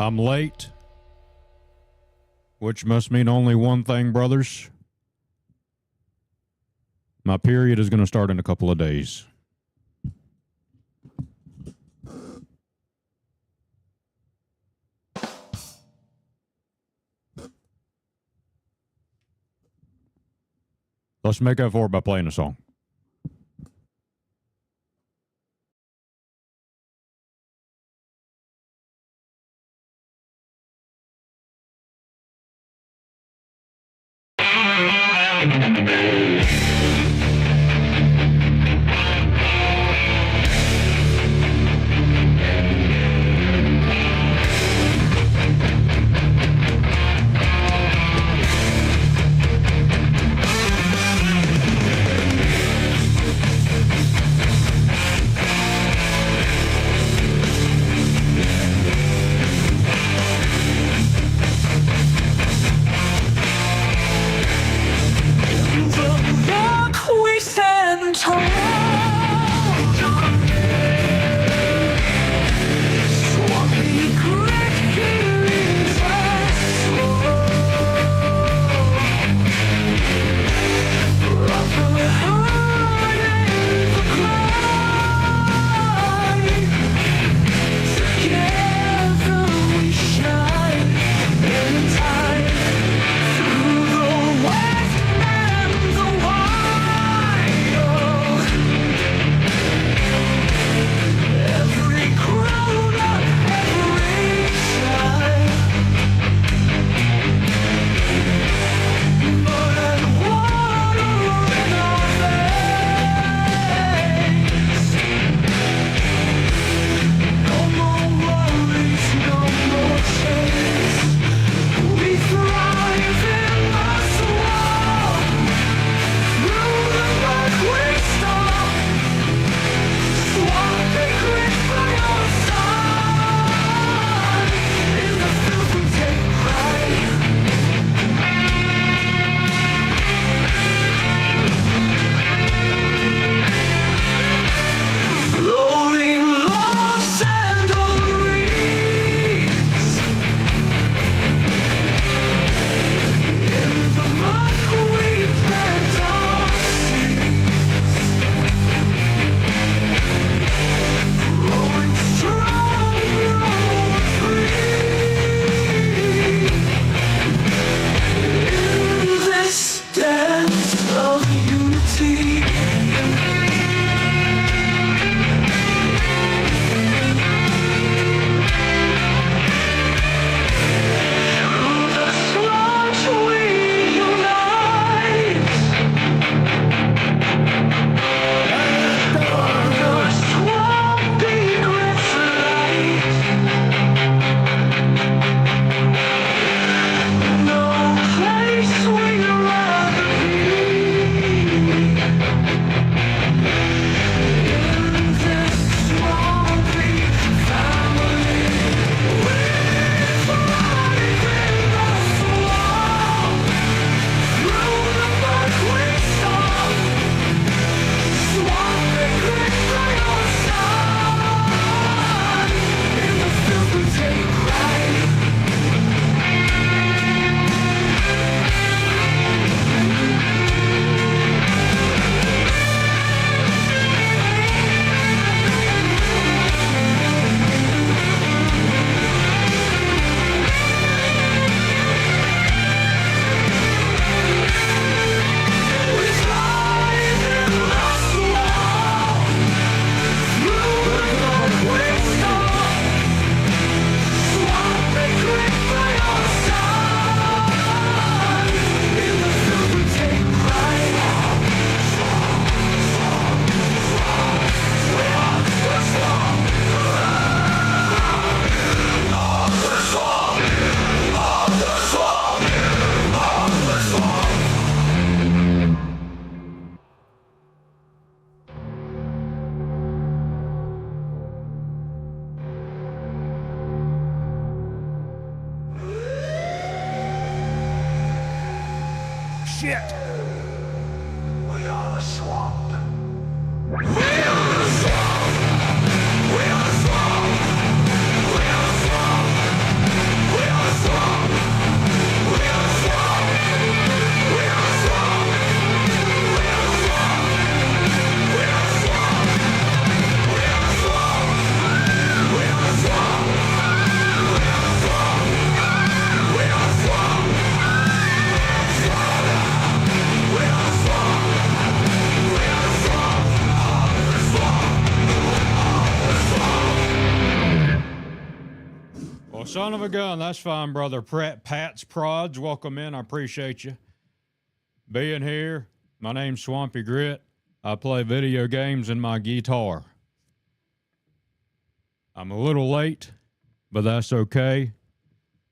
I'm late, which must mean only one thing, brothers. My period is going to start in a couple of days. Let's make up for it by playing a song. Shit! We are the swamp. We are the swamp! We are the swamp! We are the swamp! Well, son of a gun, that's fine, brother. Pat's Prods, welcome in. I appreciate you being here. My name's Swampy Grit. I play video games and my guitar. I'm a little late, but that's okay.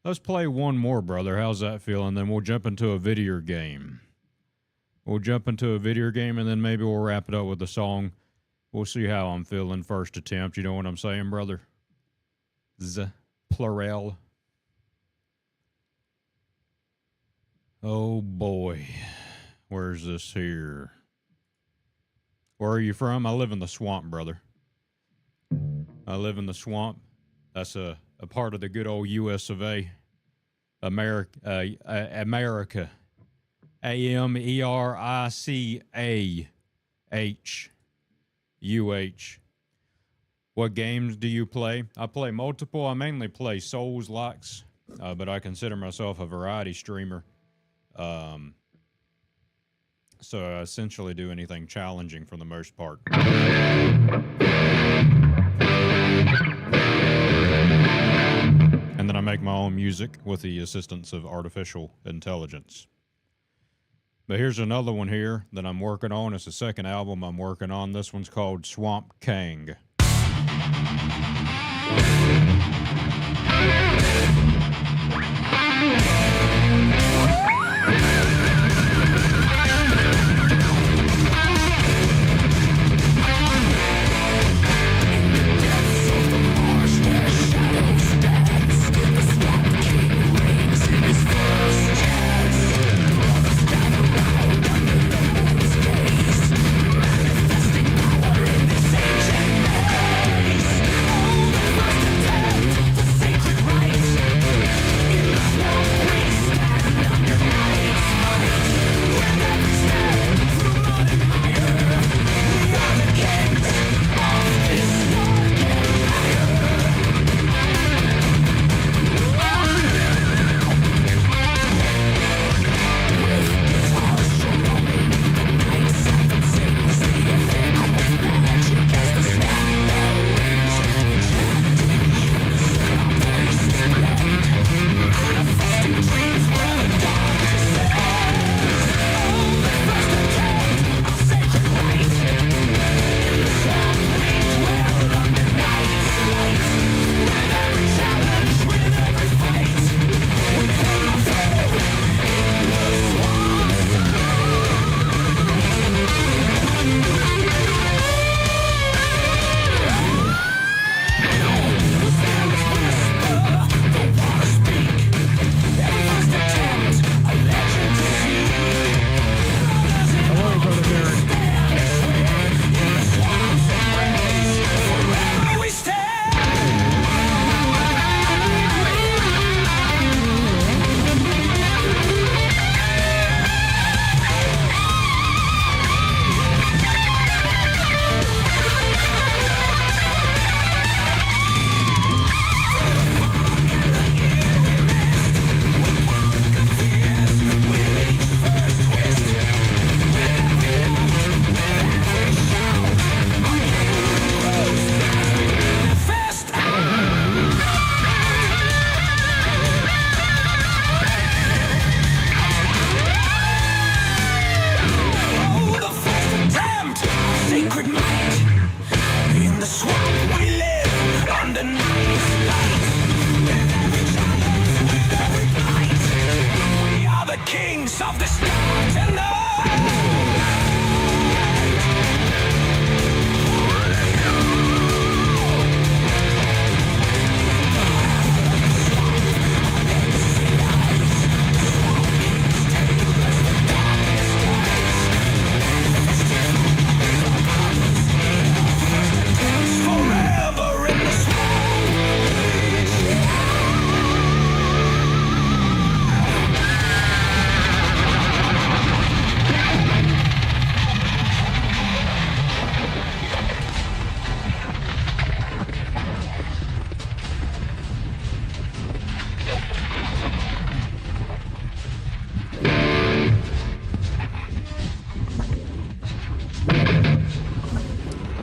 Let's play one more, brother. How's that feeling? Then we'll jump into a video game. We'll jump into a video game, and then maybe we'll wrap it up with a song. We'll see how I'm feeling first attempt. You know what I'm saying, brother? Plural. Oh, boy. Where's this here? Where are you from? I live in the swamp, brother. I live in the swamp. That's a part of the good old U.S. of A. America. America. Americahh. What games do you play? I play multiple. I mainly play Souls-likes, but I consider myself a variety streamer. So I essentially do anything challenging for the most part. And then I make my own music with the assistance of artificial intelligence. But here's another one here that I'm working on. It's the second album I'm working on. This one's called Swamp Kang.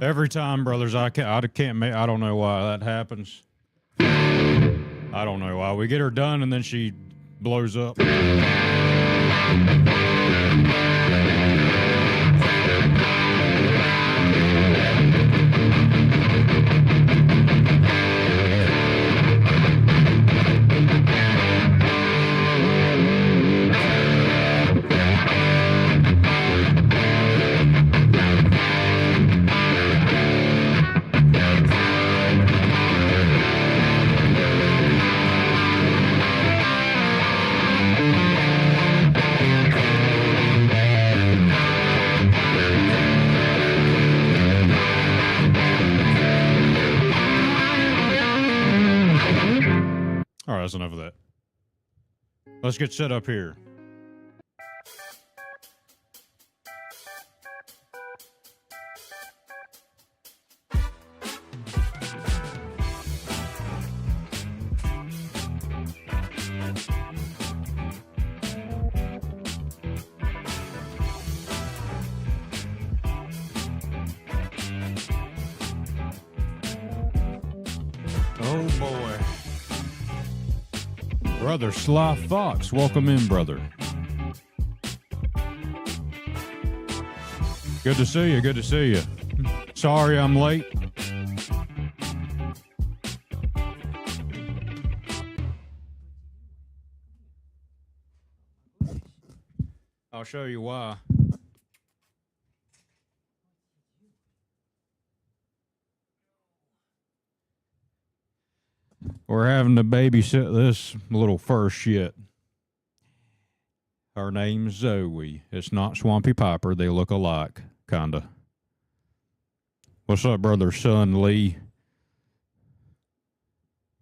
Every time, brothers, I don't know why that happens. I don't know why. We get her done and then she blows up. All right, that's enough of that. Let's get set up here. Oh boy. Brother Sly Fox, welcome in, brother. Good to see you, good to see you. Sorry I'm late. I'll show you why. We're having to babysit this little first shit. Her name's Zoe. It's not Swampy Piper. They look alike, kinda. What's up, brother, son Lee?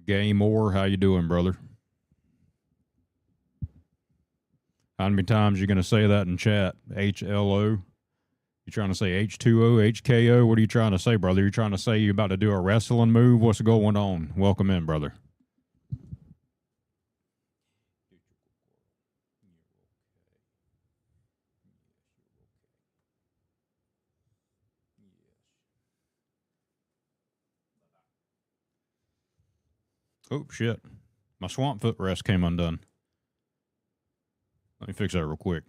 Gaymore, how you doing, brother? How many times you gonna say that in chat? HLO? You trying to say H2O, HKO? What are you trying to say, brother? You trying to say you about to do a wrestling move? What's going on? Welcome in, brother. Oh, shit. My swamp foot rest came undone. Let me fix that real quick.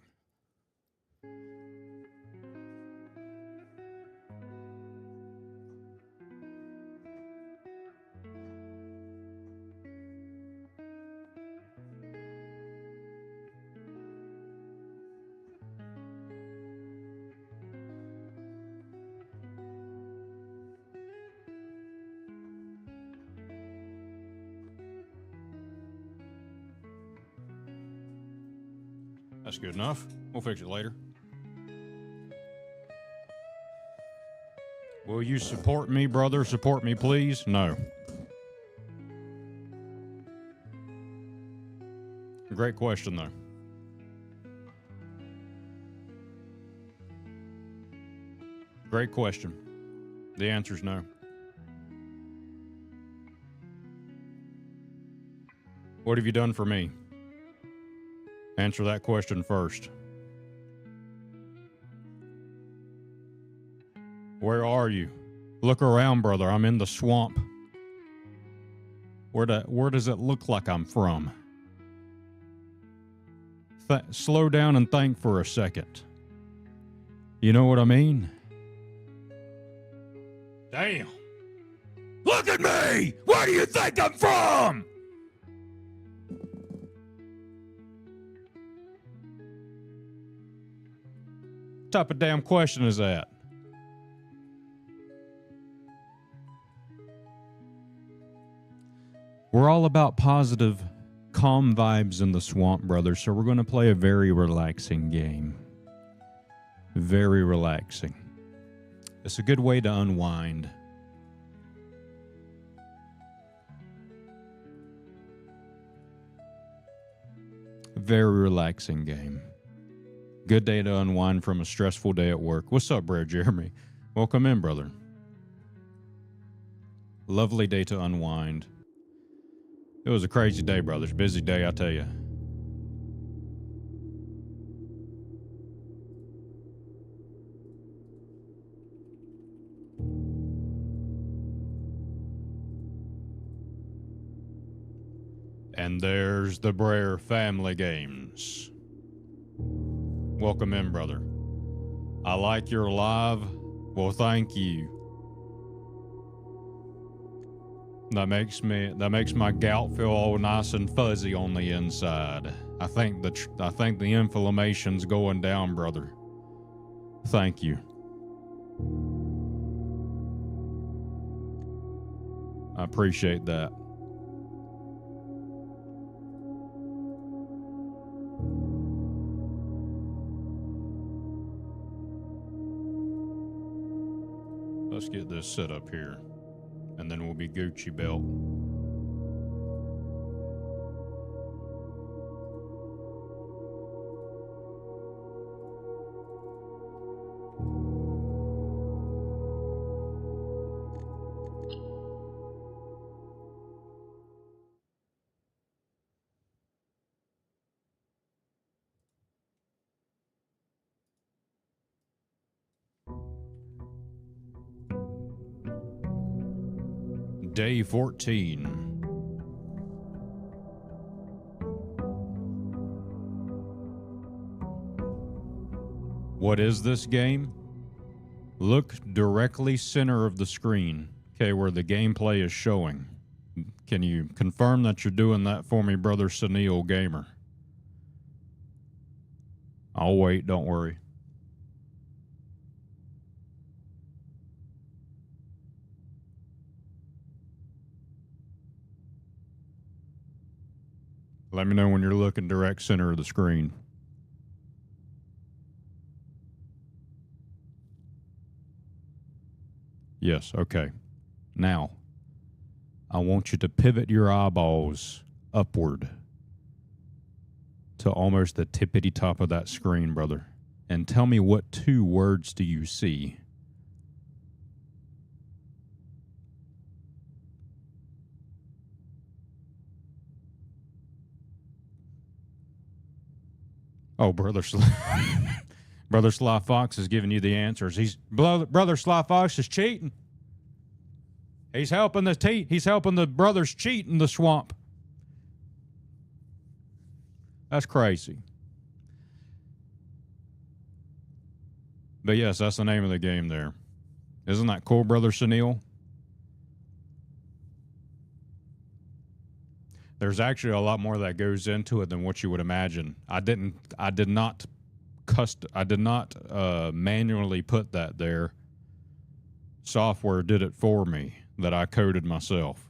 That's good enough. We'll fix it later. Will you support me, brother? Support me, please? No. Great question, though. Great question. The answer's no. What have you done for me? Answer that question first. Where are you? Look around, brother. I'm in the swamp. Where does it look like I'm from? Slow down and think for a second. You know what I mean? Damn. Look at me! Where do you think I'm from? What type of damn question is that? We're all about positive, calm vibes in the swamp, brother, so we're going to play a very relaxing game. Very relaxing. It's a good way to unwind. Very relaxing game. Good day to unwind from a stressful day at work. What's up, Brad Jeremy? Welcome in, brother. Lovely day to unwind. It was a crazy day, brothers. Busy day, I tell you. And there's the Brer Family Games. Welcome in, brother. I like your live. Well, thank you. That makes my gout feel all nice and fuzzy on the inside. I think the inflammation's going down, brother. Thank you. I appreciate that. Let's get this set up here, and then we'll be Gucci belt. Day 14. What is this game? Look directly center of the screen, okay, where the gameplay is showing. Can you confirm that you're doing that for me, brother Sunil Gamer? I'll wait, don't worry. Let me know when you're looking direct center of the screen. Yes, okay. Now, I want you to pivot your eyeballs upward to almost the tippity top of that screen, brother. And tell me, what two words do you see? Oh, Brother Brother Sly Fox is giving you the answers. Brother Sly Fox is cheating. He's helping the brothers cheat in the swamp. That's crazy. But yes, that's the name of the game there. Isn't that cool, Brother Sunil? There's actually a lot more that goes into it than what you would imagine. I did not manually put that there. Software did it for me, that I coded myself.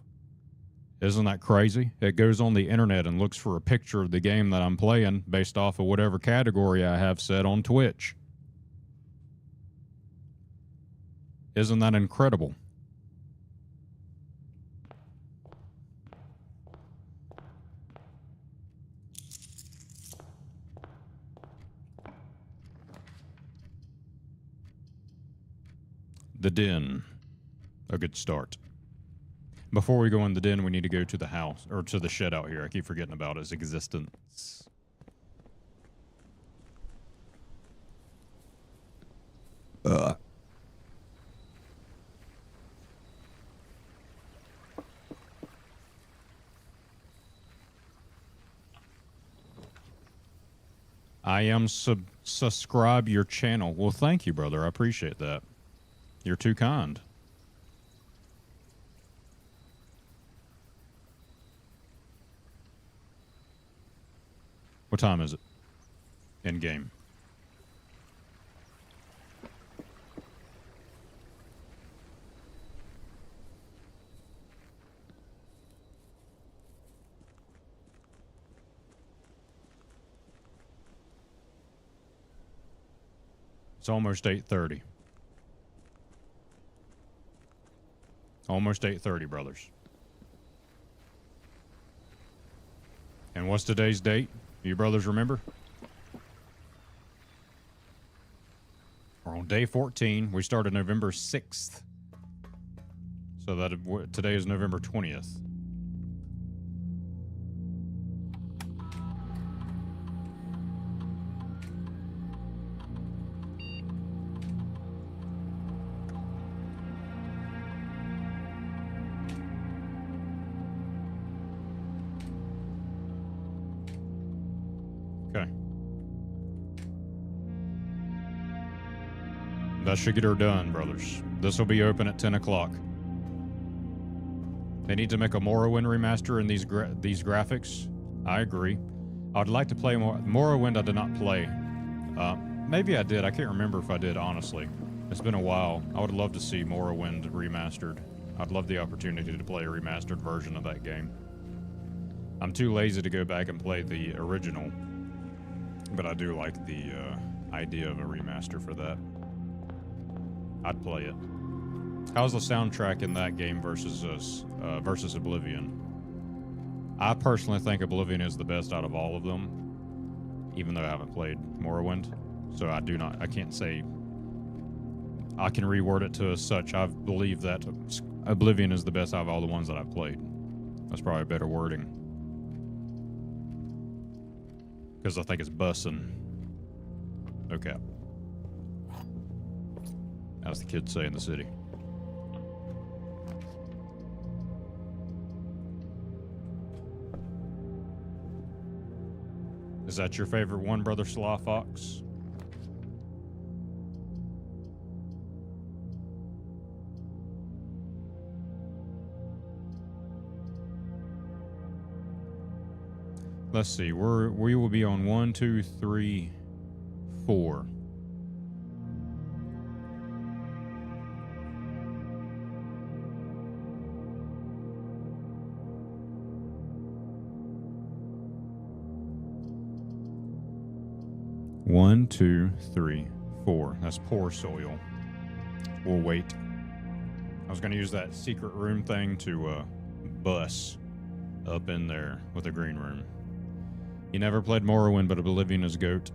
Isn't that crazy? It goes on the internet and looks for a picture of the game that I'm playing based off of whatever category I have set on Twitch. Isn't that incredible? The den. A good start. Before we go in the den, we need to go to the house, or to the shed out here. I keep forgetting about its existence. I am subscribe your channel. Well, thank you, brother. I appreciate that. You're too kind. What time is it? In game. It's almost 8:30. Almost 8:30, brothers. And what's today's date? You brothers remember? We're on day 14. We started November 6th. So that today is November 20th. Okay. That should get her done, brothers. This will be open at 10 o'clock. They need to make a Morrowind remaster in these graphics. I agree. I'd like to play more. Morrowind I did not play. Maybe I did. I can't remember if I did, honestly. It's been a while. I would love to see Morrowind remastered. I'd love the opportunity to play a remastered version of that game. I'm too lazy to go back and play the original, but I do like the idea of a remaster for that. I'd play it. How's the soundtrack in that game versus Oblivion? I personally think Oblivion is the best out of all of them, even though I haven't played Morrowind. So I can't say. I can reword it to as such. I believe that Oblivion is the best out of all the ones that I've played. That's probably better wording. Because I think it's bussin'. Okay. As the kids say in the city. Is that your favorite one, Brother Slaw Fox? Let's see. We will be on 1, 2, 3, 4. One, 2, 3, 4. That's poor soil. We'll wait. I was going to use that secret room thing to bus up in there with a green room. You never played Morrowind, but Oblivion is GOAT.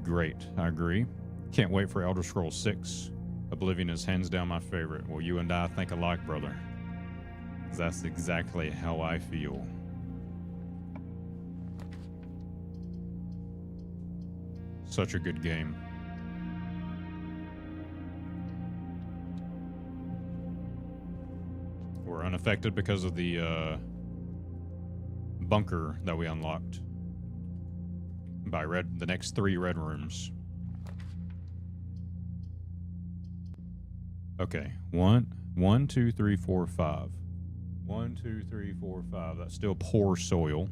Great, I agree. Can't wait for Elder Scrolls 6. Oblivion is hands down my favorite. Well, you and I think alike, brother. 'Cause that's exactly how I feel. Such a good game. We're unaffected because of the bunker that we unlocked by the next 3 red rooms. Okay, 1, 2, 3, 4, 5. 1, 2, 3, 4, 5. That's still poor soil.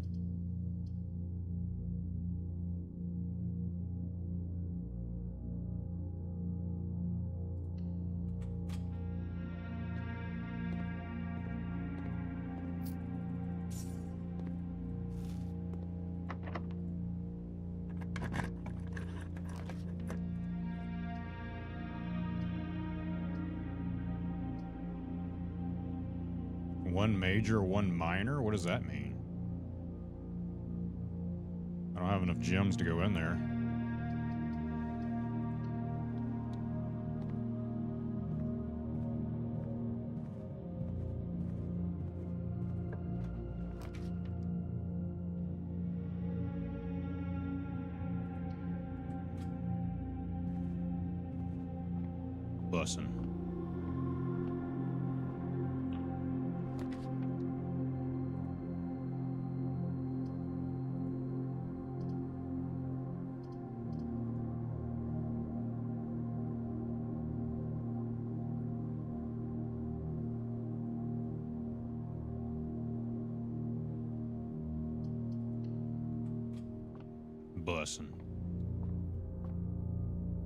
One major, one minor? What does that mean? I don't have enough gems to go in there. Bussin'. Bussin'.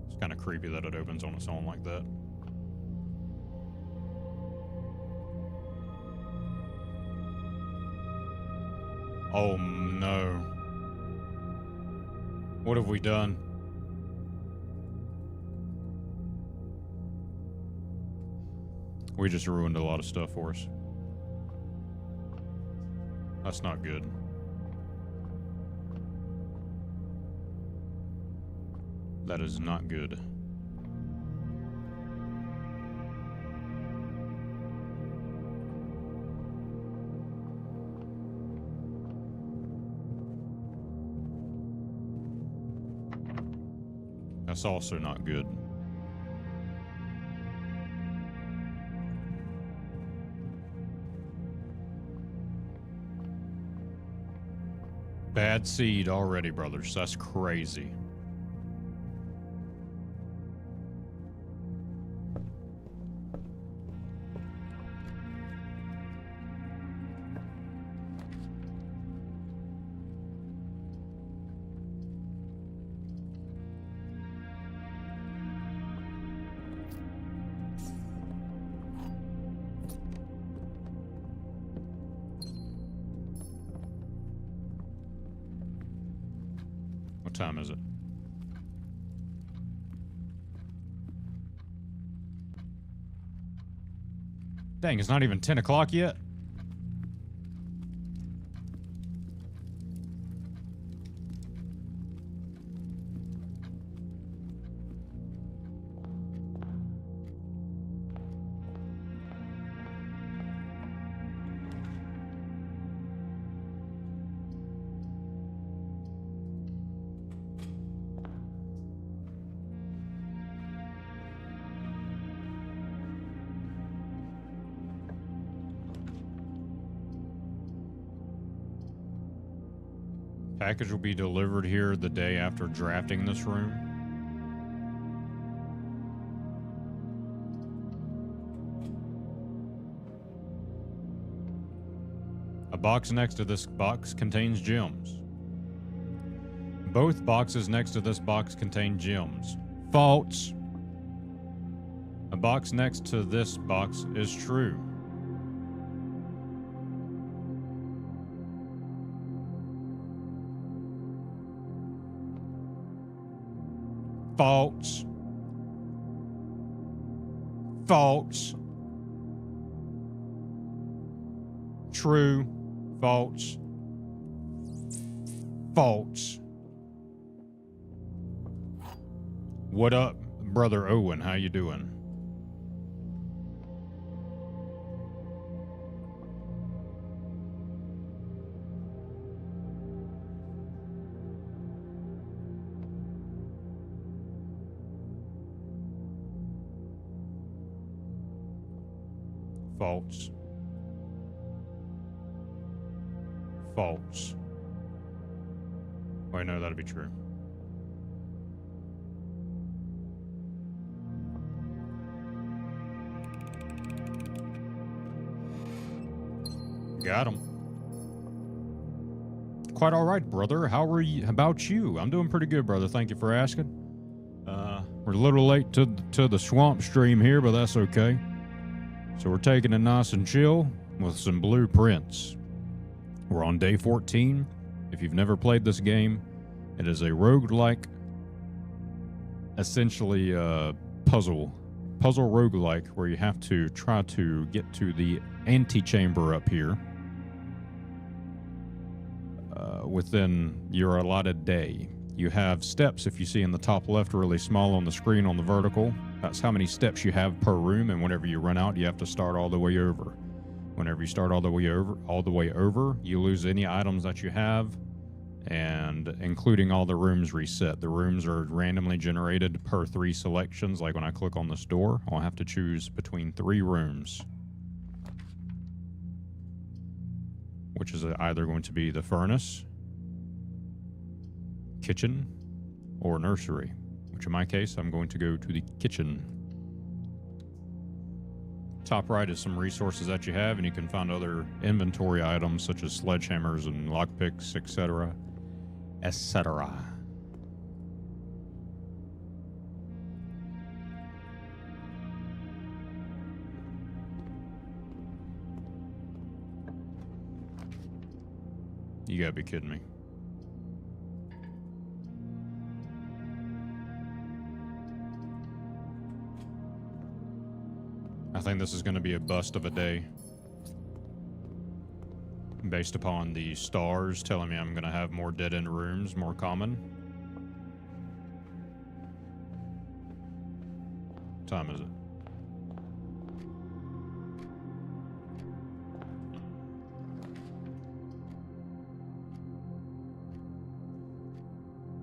It's kind of creepy that it opens on its own like that. Oh no. What have we done? We just ruined a lot of stuff for us. That's not good. That is not good. That's also not good. Bad seed already, brothers. That's crazy. What time is it? Dang, it's not even 10 o'clock yet. Package will be delivered here the day after drafting this room. A box next to this box contains gems. Both boxes next to this box contain gems. False. A box next to this box is true. False. False. True. False. False. What up, brother Owen? How you doing? False. False. Wait, no, that'd be true. Got him. Quite all right, brother. How about you? I'm doing pretty good, brother. Thank you for asking. We're a little late to the swamp stream here, but that's okay. So we're taking it nice and chill with some blueprints. We're on day 14. If you've never played this game, it is a roguelike, essentially puzzle roguelike, where you have to try to get to the antechamber up here within your allotted day. You have steps, if you see in the top left, really small on the screen on the vertical. That's how many steps you have per room, and whenever you run out, you have to start all the way over. Whenever you start all the way over, you lose any items that you have, and including all the rooms reset. The rooms are randomly generated per 3 selections. Like when I click on this door, I'll have to choose between 3 rooms, which is either going to be the furnace, kitchen, or nursery, which in my case, I'm going to go to the kitchen. Top right is some resources that you have, and you can find other inventory items such as sledgehammers and lockpicks, etc. etc. You gotta be kidding me. I think this is going to be a bust of a day. Based upon the stars telling me I'm going to have more dead-end rooms, more common. What time is it?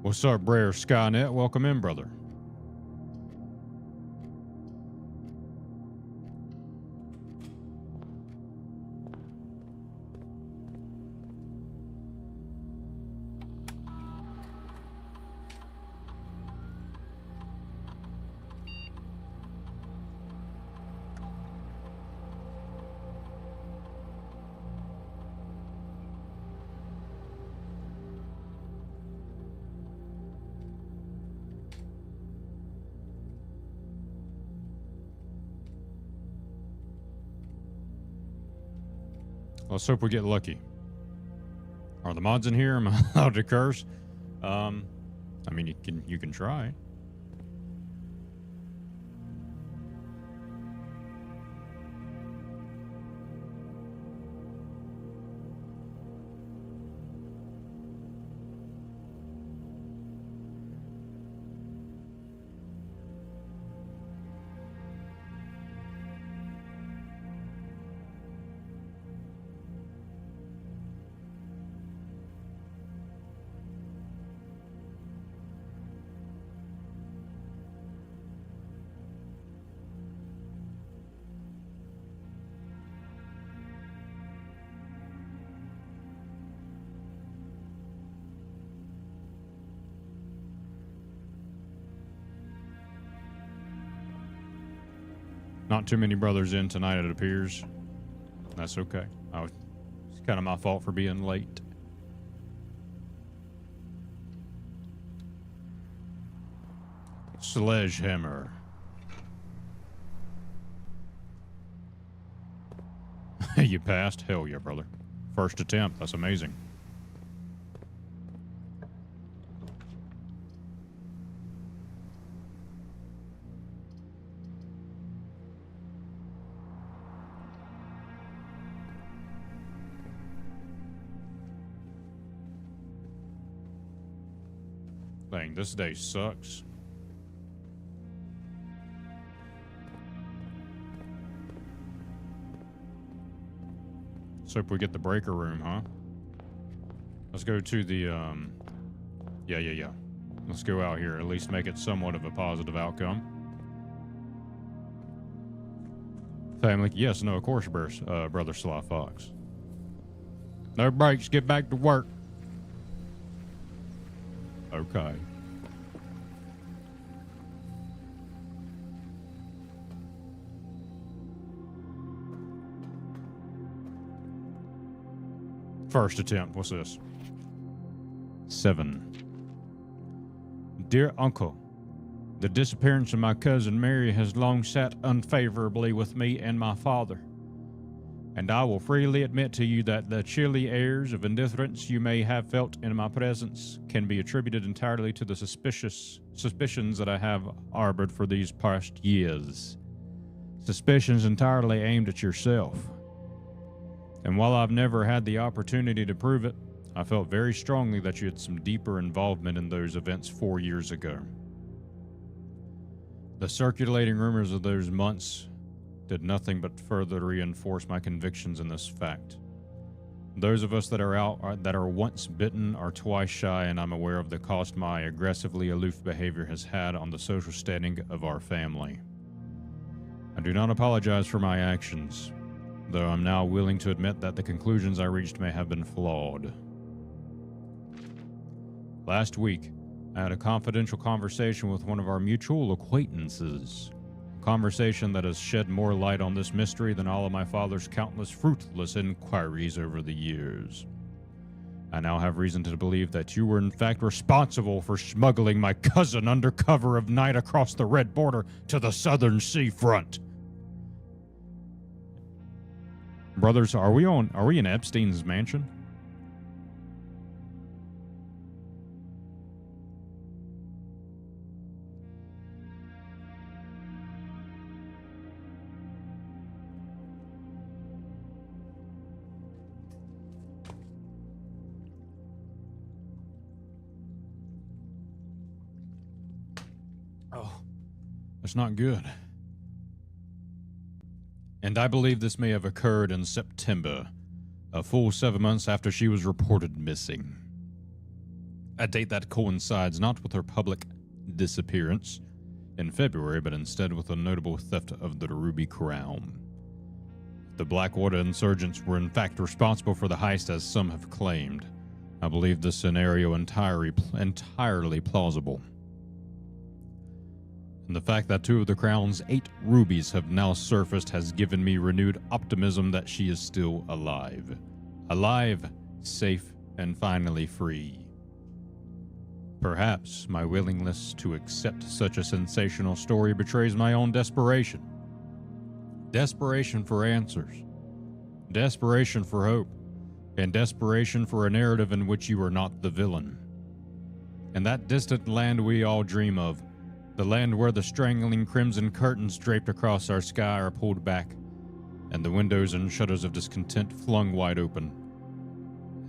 What's up, Brer Skynet? Welcome in, brother. Let's hope we get lucky. Are the mods in here? Am I allowed to curse? I mean, you can try. Not too many brothers in tonight, it appears. That's okay. It's kind of my fault for being late. Sledgehammer. You passed? Hell yeah, brother. First attempt. That's amazing. Dang, this day sucks. Let's hope we get the breaker room, huh? Let's go to the, yeah. Let's go out here. At least make it somewhat of a positive outcome. Family, yes, no, of course, Brother Sly Fox. No breaks, get back to work. Okay. First attempt. What's this? 7. Dear Uncle, the disappearance of my cousin Mary has long sat unfavorably with me and my father. And I will freely admit to you that the chilly airs of indifference you may have felt in my presence can be attributed entirely to the suspicions that I have harbored for these past years. Suspicions entirely aimed at yourself. And while I've never had the opportunity to prove it, I felt very strongly that you had some deeper involvement in those events 4 years ago. The circulating rumors of those months did nothing but further reinforce my convictions in this fact. Those of us that are once bitten are twice shy, and I'm aware of the cost my aggressively aloof behavior has had on the social standing of our family. I do not apologize for my actions, though I'm now willing to admit that the conclusions I reached may have been flawed. Last week, I had a confidential conversation with one of our mutual acquaintances. Conversation that has shed more light on this mystery than all of my father's countless fruitless inquiries over the years. I now have reason to believe that you were in fact responsible for smuggling my cousin under cover of night across the red border to the southern seafront. Brothers, are we in Epstein's mansion? That's not good. And I believe this may have occurred in September, a full 7 months after she was reported missing. A date that coincides not with her public disappearance in February, but instead with a notable theft of the Ruby Crown. The Blackwater insurgents were in fact responsible for the heist, as some have claimed. I believe this scenario entirely plausible. And the fact that 2 of the Crown's 8 rubies have now surfaced has given me renewed optimism that she is still alive. Alive, safe, and finally free. Perhaps my willingness to accept such a sensational story betrays my own desperation. Desperation for answers. desperation for hope, and desperation for a narrative in which you are not the villain. In that distant land we all dream of, the land where the strangling crimson curtains draped across our sky are pulled back, and the windows and shutters of discontent flung wide open.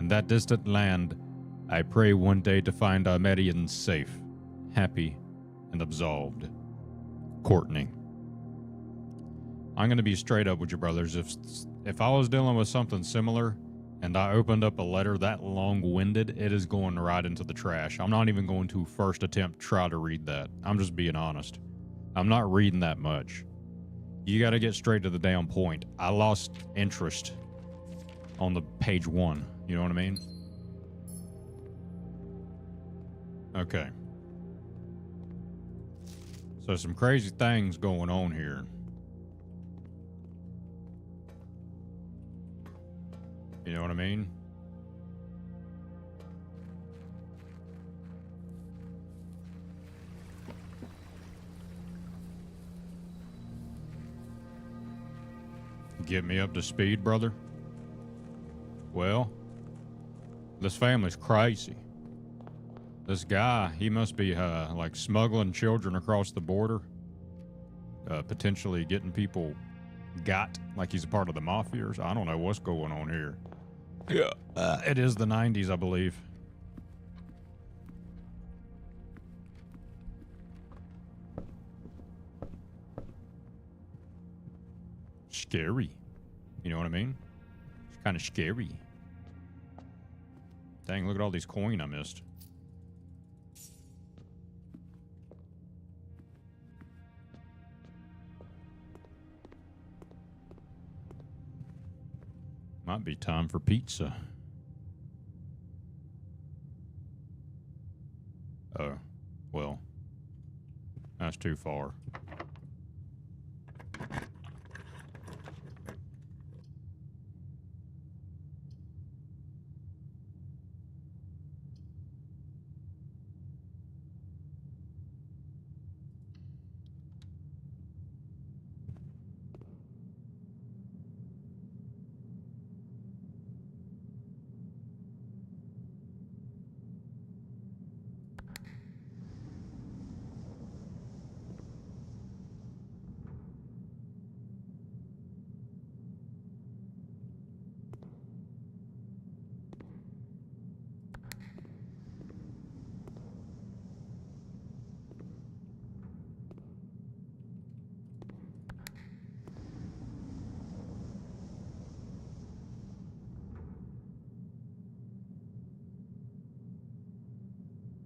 In that distant land, I pray one day to find our Medians safe, happy, and absolved. Courtney. I'm going to be straight up with you, brothers. If I was dealing with something similar and I opened up a letter that long-winded, it is going right into the trash. I'm not even going to first attempt try to read that. I'm just being honest. I'm not reading that much. You got to get straight to the damn point. I lost interest on the page 1. You know what I mean? Okay. So some crazy things going on here. You know what I mean? Get me up to speed, brother? Well, this family's crazy. This guy, he must be like smuggling children across the border, potentially getting people got like he's a part of the mafia or something. I don't know what's going on here. Yeah, it is the 90s, I believe. Scary. You know what I mean? It's kind of scary. Dang, look at all these coin I missed. Might be time for pizza. Oh, well, that's too far.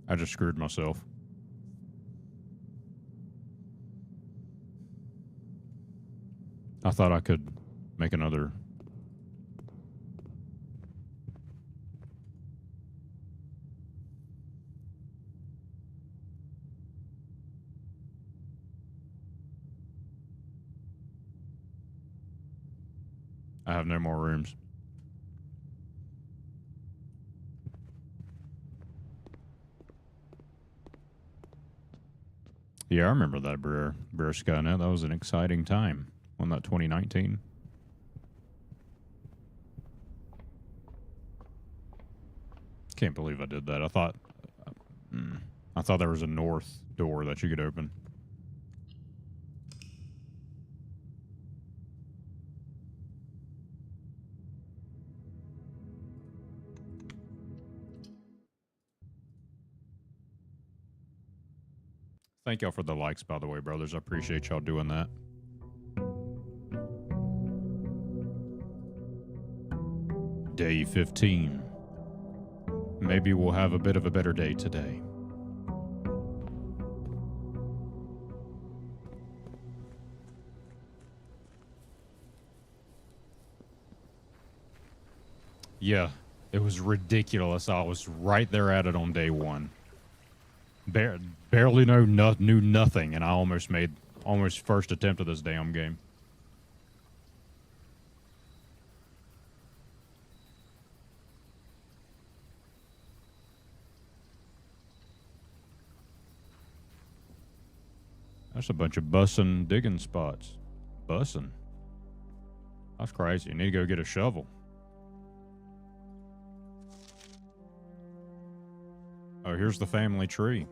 I just screwed myself. I thought I could make another. I have no more rooms. Yeah, I remember that Brer Skynet. That was an exciting time. On that 2019. Can't believe I did that. I thought there was a north door that you could open. Thank y'all for the likes, by the way, brothers. I appreciate y'all doing that. Day 15. Maybe we'll have a bit of a better day today. Yeah, it was ridiculous. I was right there at it on day 1. Barely knew nothing, and I almost first attempt of this damn game. That's a bunch of bussin' digging spots. Bussin'. That's crazy. You need to go get a shovel. Oh, here's the family tree.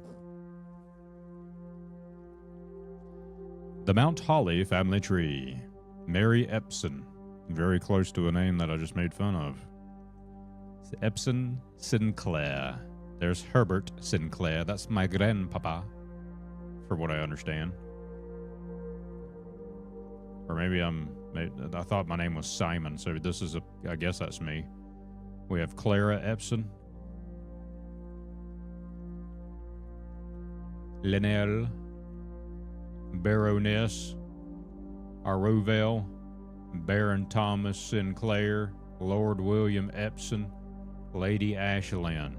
The Mount Holly family tree. Mary Epson. Very close to a name that I just made fun of. It's Epson Sinclair. There's Herbert Sinclair. That's my grandpapa, for what I understand. Or maybe I thought my name was Simon, so this is I guess that's me. We have Clara Epson. Linnell. Baroness. Arrovale. Baron Thomas Sinclair. Lord William Epson. Lady Ashland.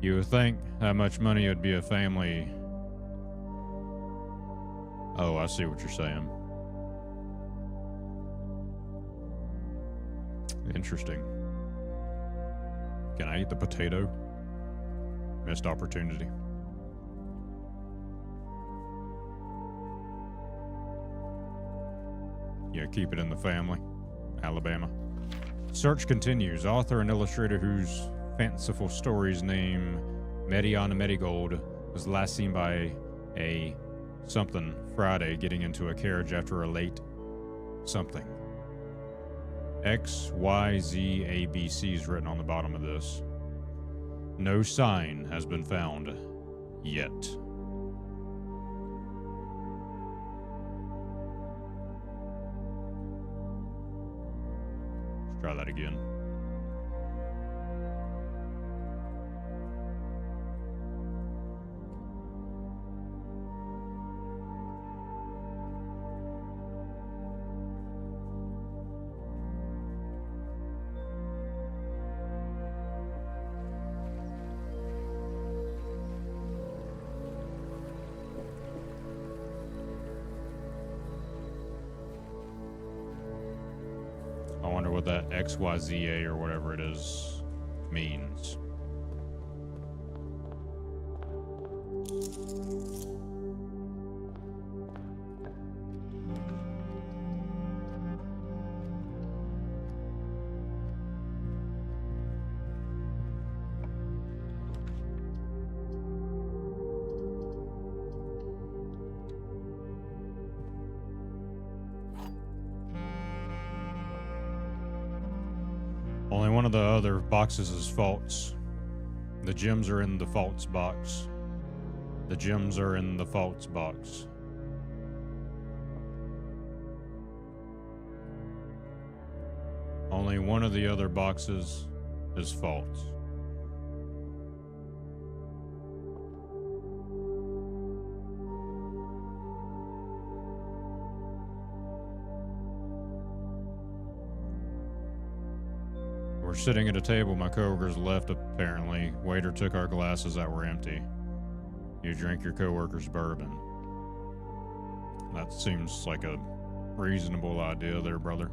You would think how much money it would be a family. Oh, I see what you're saying. Interesting. Can I eat the potato? Missed opportunity. Yeah, keep it in the family. Alabama. Search continues. Author and illustrator whose fanciful stories name Mariana Marigold was last seen by a something Friday getting into a carriage after a late something. XYZABC is written on the bottom of this. No sign has been found yet. Let's try that again. I wonder what that XYZA or whatever it is means. Only one of the other boxes is false. The gems are in the false box. The gems are in the false box. Only one of the other boxes is false. We're sitting at a table my coworkers left, apparently. Waiter took our glasses that were empty. You drink your coworker's bourbon. That seems like a reasonable idea there, brother.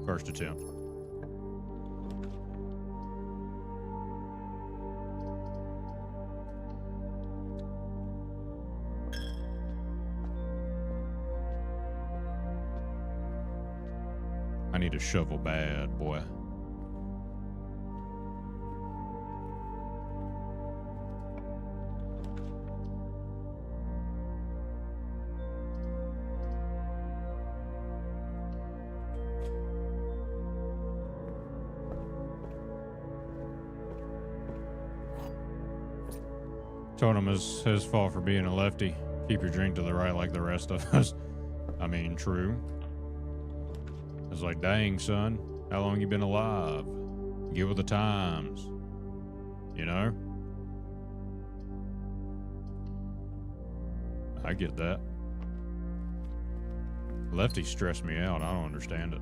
First attempt. I need a shovel bad, boy. Told him it's his fault for being a lefty. Keep your drink to the right like the rest of us. I mean, true. It's like, dang, son, how long you been alive? Get with the times. You know? I get that. Lefties stress me out. I don't understand it.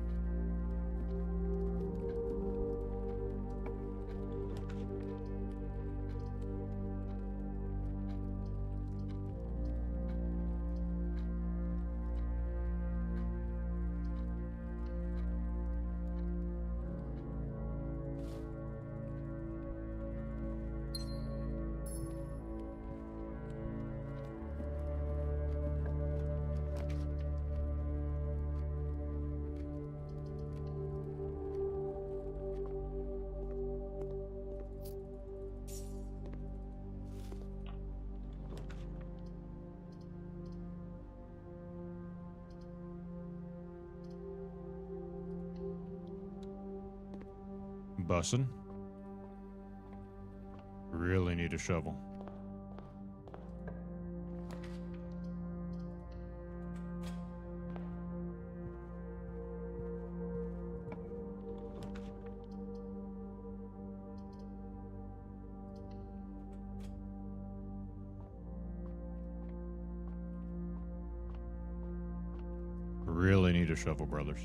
Bussin'. Really need a shovel. Really need a shovel, brothers.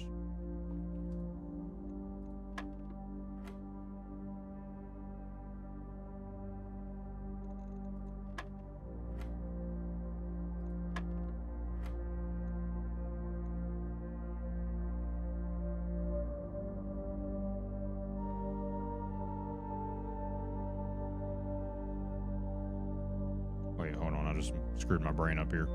Wait, hold on. I just screwed my brain up here.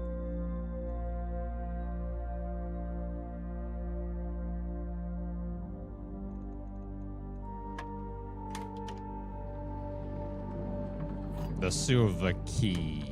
The silver key.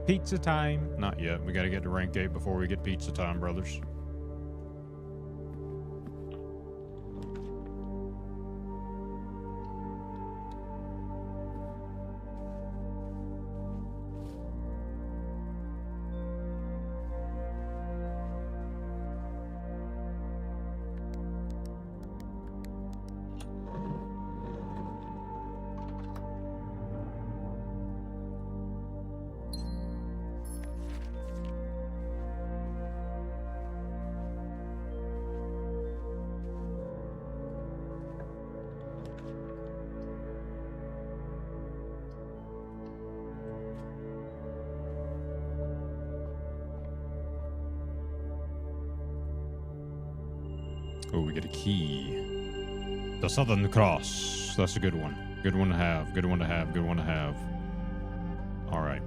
Pizza time. Not yet. We gotta get to rank 8 before we get pizza time, brothers. Oh, we get a key. The Southern Cross. That's a good one. Good one to have. Good one to have. Good one to have. All right.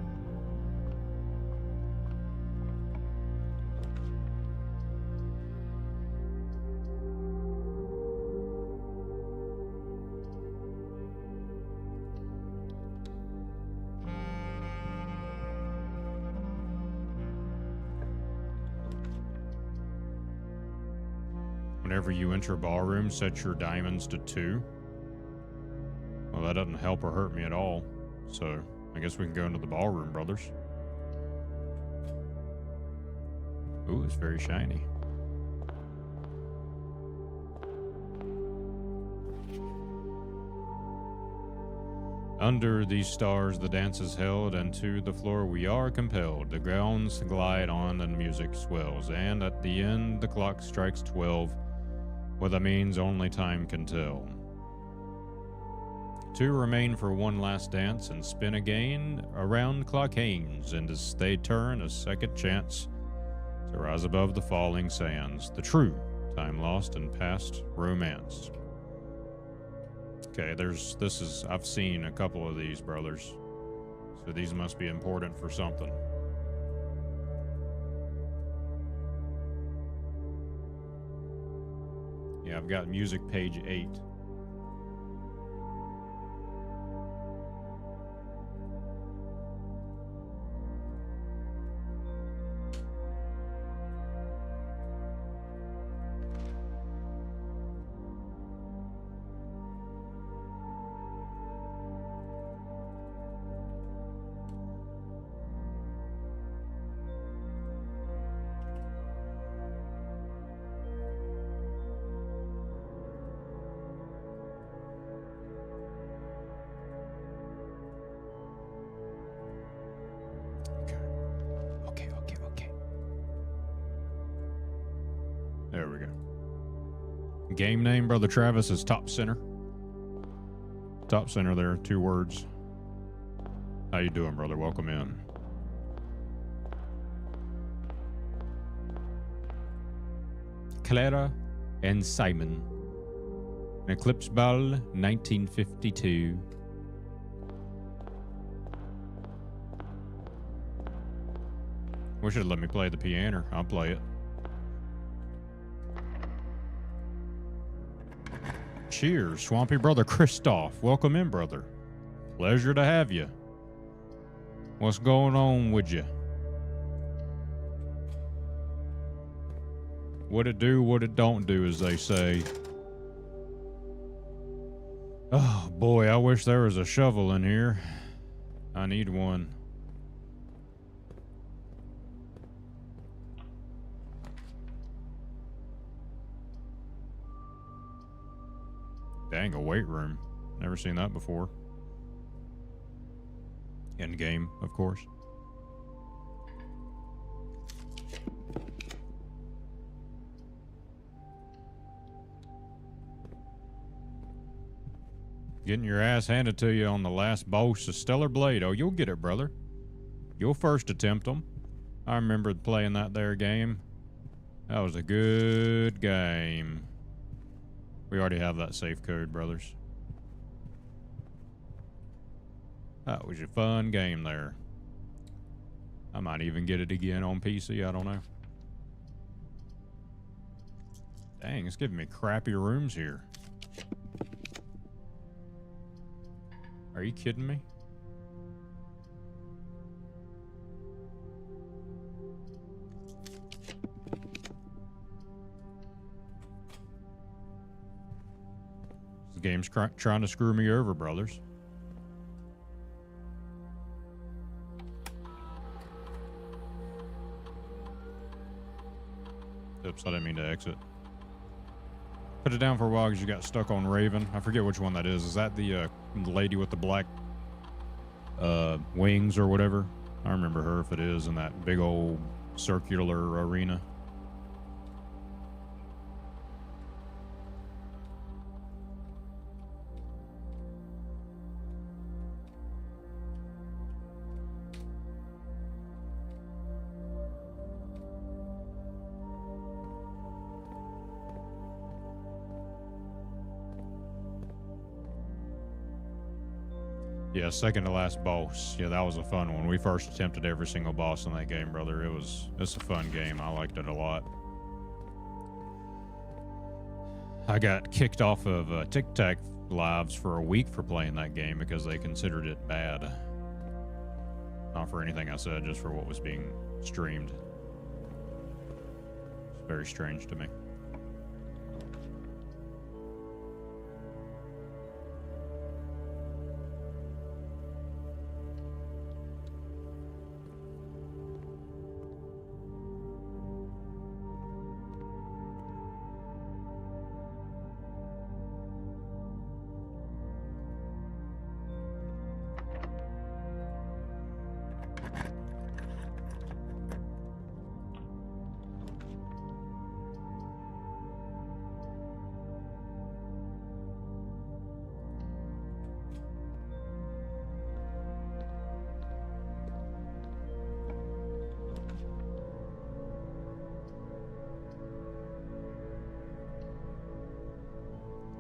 Whenever you enter a ballroom, set your diamonds to 2. Well, that doesn't help or hurt me at all. So, I guess we can go into the ballroom, brothers. Ooh, it's very shiny. Under these stars, the dance is held, and to the floor we are compelled. The grounds glide on, and music swells, and at the end, the clock strikes 12. What that means, only time can tell. 2 remain for one last dance and spin again around clock hands, and as they turn, a second chance to rise above the falling sands. The true time lost and past romance. Okay, I've seen a couple of these, brothers. So these must be important for something. Yeah, I've got music page 8. There we go. Game name, Brother Travis, is Top Center. Top Center there, 2 words. How you doing, brother? Welcome in. Clara and Simon. An Eclipse Ball, 1952. Wish it'd let me play the piano. I'll play it. cheers. Swampy brother Christoph. Welcome in, brother. Pleasure to have you. What's going on with you? What it do, what it don't do, as they say. Oh, boy, I wish there was a shovel in here. I need one. Dang, a weight room. Never seen that before. In game, of course. Getting your ass handed to you on the last boss of Stellar Blade. Oh, you'll get it, brother. You'll first attempt them. I remember playing that there game. That was a good game. We already have that safe code, brothers. That was a fun game there. I might even get it again on PC. I don't know. Dang, it's giving me crappy rooms here. Are you kidding me? This game's trying to screw me over, brothers. Oops, I didn't mean to exit. Put it down for a while because you got stuck on Raven. I forget which one that is. Is that the lady with the black wings or whatever? I remember her if it is in that big old circular arena. Yeah, second to last boss. Yeah, that was a fun one. We first attempted every single boss in that game, brother. It's a fun game. I liked it a lot. I got kicked off of Tic Tac lives for a week for playing that game because they considered it bad. Not for anything I said, just for what was being streamed. It's very strange to me.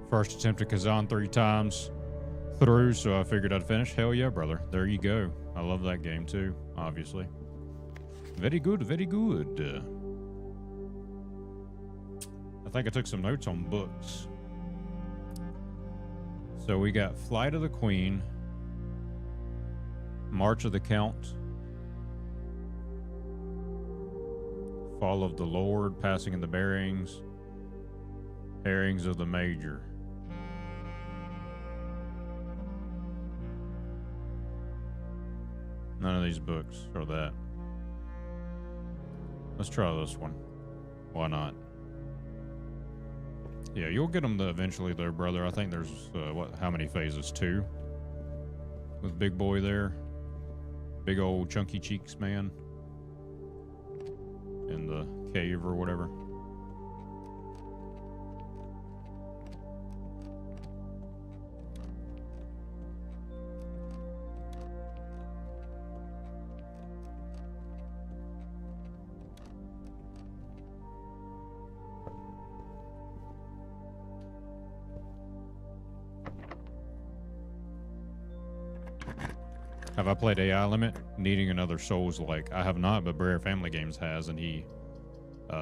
First attempt at Kazan 3 times through, so I figured I'd finish. Hell yeah, brother. There you go. I love that game too, obviously. Very good, very good. I think I took some notes on books. So we got Flight of the Queen, March of the Count, Fall of the Lord, Passing in the Bearings, Bearings of the Major. None of these books are that. Let's try this one. Why not? Yeah, you'll get them eventually, though, brother. I think there's, how many phases? 2? With Big Boy there. Big old chunky cheeks man. In the cave or whatever. Have I played AI Limit? Needing another Souls-like. I have not, but Rare Family Games has, and he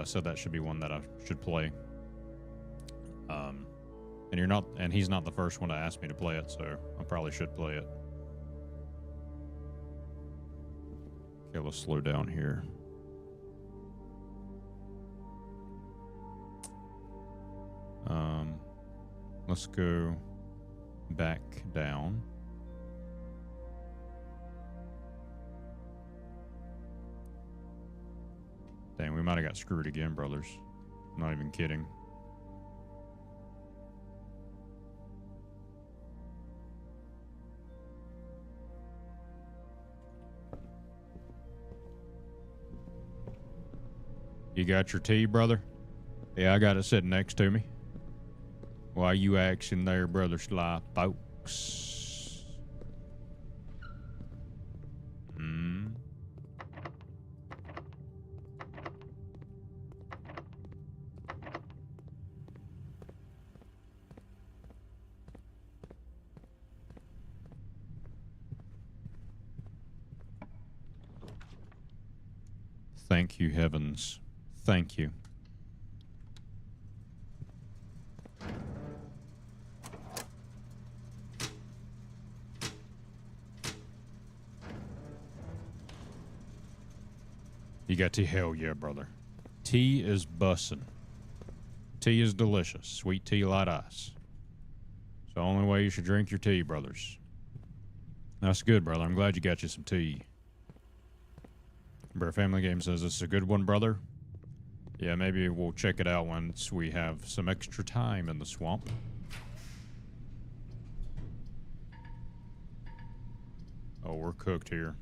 said that should be one that I should play. And he's not the first one to ask me to play it, so I probably should play it. Okay, let's slow down here. Let's go back down. Dang, we might have got screwed again, brothers. I'm not even kidding. You got your tea, brother? Yeah, I got it sitting next to me. Why you axing there, brother Sly, folks? Thank you, heavens. Thank you. You got tea? Hell yeah, brother. Tea is bussin'. Tea is delicious. Sweet tea, light ice. It's the only way you should drink your tea, brothers. That's good, brother. I'm glad you got you some tea. Bear Family Game says it's a good one, brother. Yeah, maybe we'll check it out once we have some extra time in the swamp. Oh, we're cooked here.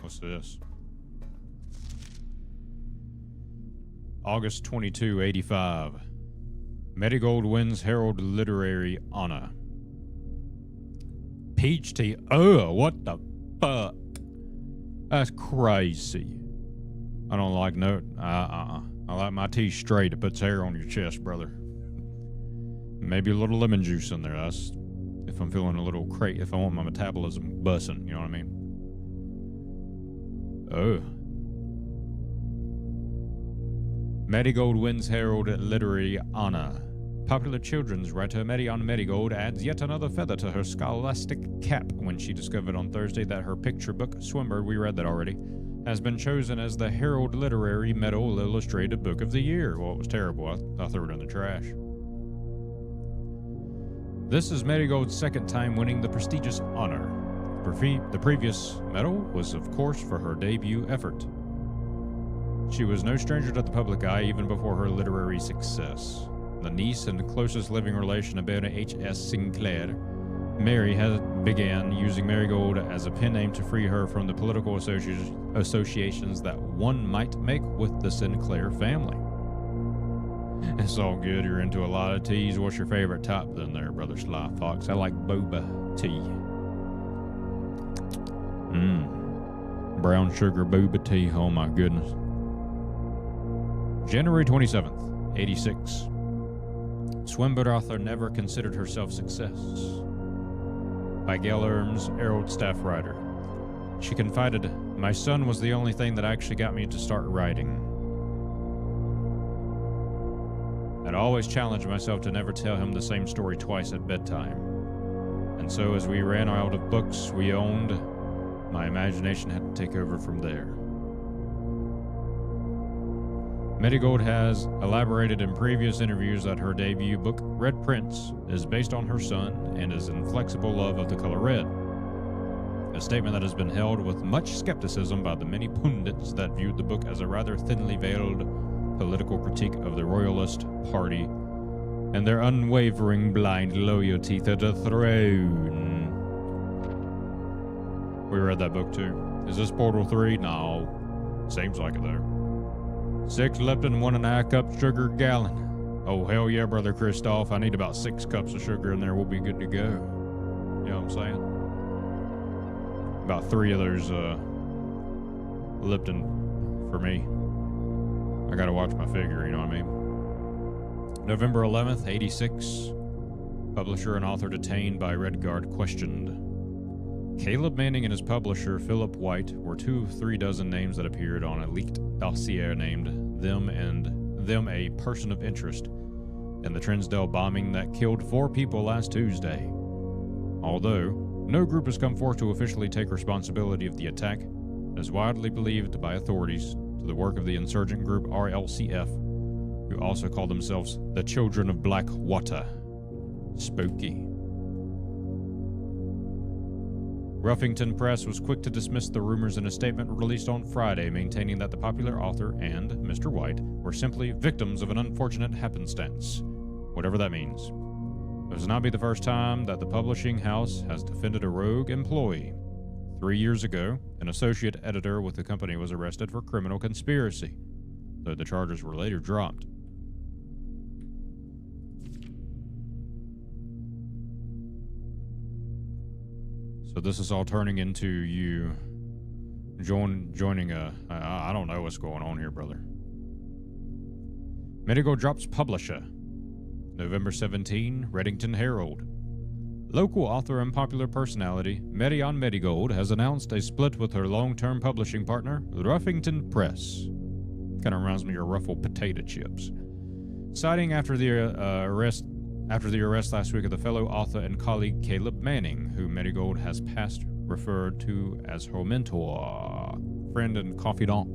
What's this? August 22, 85. Marigold wins Herald Literary Honor. Peach tea. Oh, what the fuck? That's crazy. I don't like I like my tea straight. It puts hair on your chest, brother. Maybe a little lemon juice in there. That's if I'm feeling a little crazy. If I want my metabolism bussin', you know what I mean? Oh. Marigold wins Herald Literary Honor. Popular children's writer Marianne Marigold adds yet another feather to her scholastic cap when she discovered on Thursday that her picture book, Swinburne, we read that already, has been chosen as the Herald Literary Medal Illustrated Book of the Year. Well, it was terrible. I threw it in the trash. This is Marigold's second time winning the prestigious honor. The previous medal was, of course, for her debut effort. She was no stranger to the public eye even before her literary success. The niece and closest living relation of Baron H.S. Sinclair, Mary began using Marigold as a pen name to free her from the political associations that one might make with the Sinclair family. It's all good. You're into a lot of teas. What's your favorite type then there, Brother Sly Fox? I like boba tea. Brown sugar boba tea. Oh my goodness. January 27th, 86. Swinburne author never considered herself success. By Gail Erms, Herald staff writer. She confided, "My son was the only thing that actually got me to start writing. I'd always challenged myself to never tell him the same story twice at bedtime. And so as we ran out of books we owned, my imagination had to take over from there." Marigold has elaborated in previous interviews that her debut book, Red Prince, is based on her son and his inflexible love of the color red. A statement that has been held with much skepticism by the many pundits that viewed the book as a rather thinly veiled political critique of the Royalist Party and their unwavering blind loyalty to the throne. We read that book too. Is this Portal 3? No. Seems like it though. 6 Lipton, 1.5 cups sugar gallon. Oh, hell yeah, Brother Christoph. I need about 6 cups of sugar in there. We'll be good to go. You know what I'm saying? About 3 of those Lipton for me. I gotta watch my figure, you know what I mean? November 11th, 86. Publisher and author detained by Red Guard questioned. Caleb Manning and his publisher, Philip White, were 2 of 3 dozen names that appeared on a leaked dossier named them a person of interest in the Trinsdale bombing that killed 4 people last Tuesday. Although no group has come forth to officially take responsibility of the attack, it is widely believed by authorities to the work of the insurgent group RLCF, who also call themselves the Children of Black Water. Spooky. Ruffington Press was quick to dismiss the rumors in a statement released on Friday, maintaining that the popular author and Mr. White were simply victims of an unfortunate happenstance, whatever that means. It will not be the first time that the publishing house has defended a rogue employee. 3 years ago, an associate editor with the company was arrested for criminal conspiracy, though the charges were later dropped. So this is all turning into you joining I don't know what's going on here, brother. Medigo drops publisher. November 17, Reddington Herald. Local author and popular personality Marianne Medigold has announced a split with her long-term publishing partner, Ruffington Press. Kind of reminds me of Ruffled Potato Chips. Citing after the arrest last week of the fellow author and colleague Caleb Manning, who Medigold has past referred to as her mentor, friend, and confidant.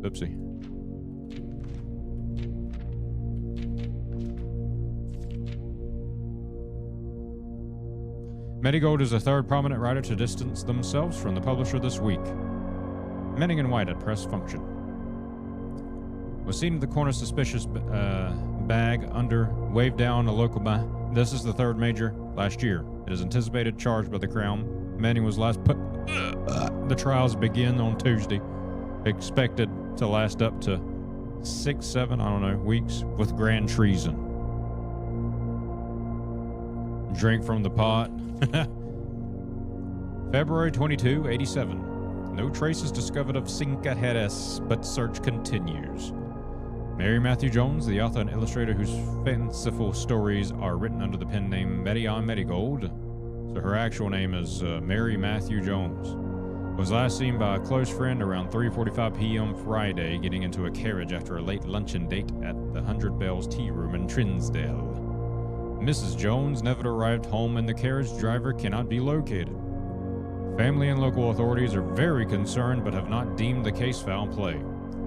Oopsie. Medigold is the 3rd prominent writer to distance themselves from the publisher this week. Manning and White at press function. Was seen in the corner suspicious bag under waved down a local This is the 3rd major last year. It is anticipated charged by the Crown. Manning was last put. The trials begin on Tuesday, expected to last up to 6, 7, weeks with grand treason. Drink from the pot. February 22, 87. No traces discovered of Cinca Jerez, but search continues. Mary Matthew Jones, the author and illustrator whose fanciful stories are written under the pen name Marianne Medigold, so her actual name is Mary Matthew Jones, was last seen by a close friend around 3:45 p.m. Friday, getting into a carriage after a late luncheon date at the 100 Bells Tea Room in Trinsdale. Mrs. Jones never arrived home and the carriage driver cannot be located. Family and local authorities are very concerned but have not deemed the case foul play.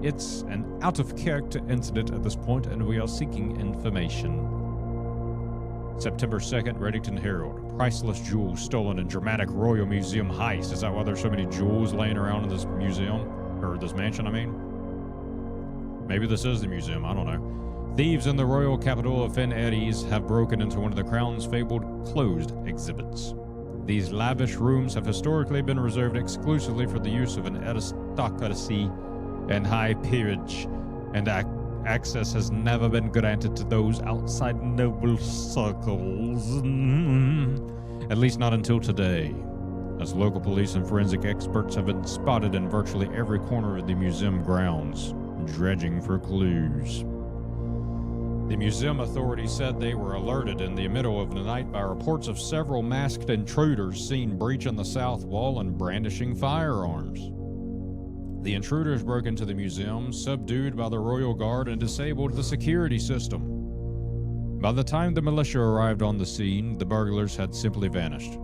It's an out-of-character incident at this point and we are seeking information. September 2nd, Reddington Herald. Priceless jewels stolen in dramatic Royal Museum heist. Is that why there's so many jewels laying around in this museum? Or this mansion, I mean? Maybe this is the museum, I don't know. Thieves in the royal capital of Fen Aries have broken into one of the Crown's fabled closed exhibits. These lavish rooms have historically been reserved exclusively for the use of an aristocracy and high peerage, and access has never been granted to those outside noble circles. At least not until today, as local police and forensic experts have been spotted in virtually every corner of the museum grounds, dredging for clues. The museum authorities said they were alerted in the middle of the night by reports of several masked intruders seen breaching the south wall and brandishing firearms. The intruders broke into the museum, subdued by the Royal Guard, and disabled the security system. By the time the militia arrived on the scene, the burglars had simply vanished.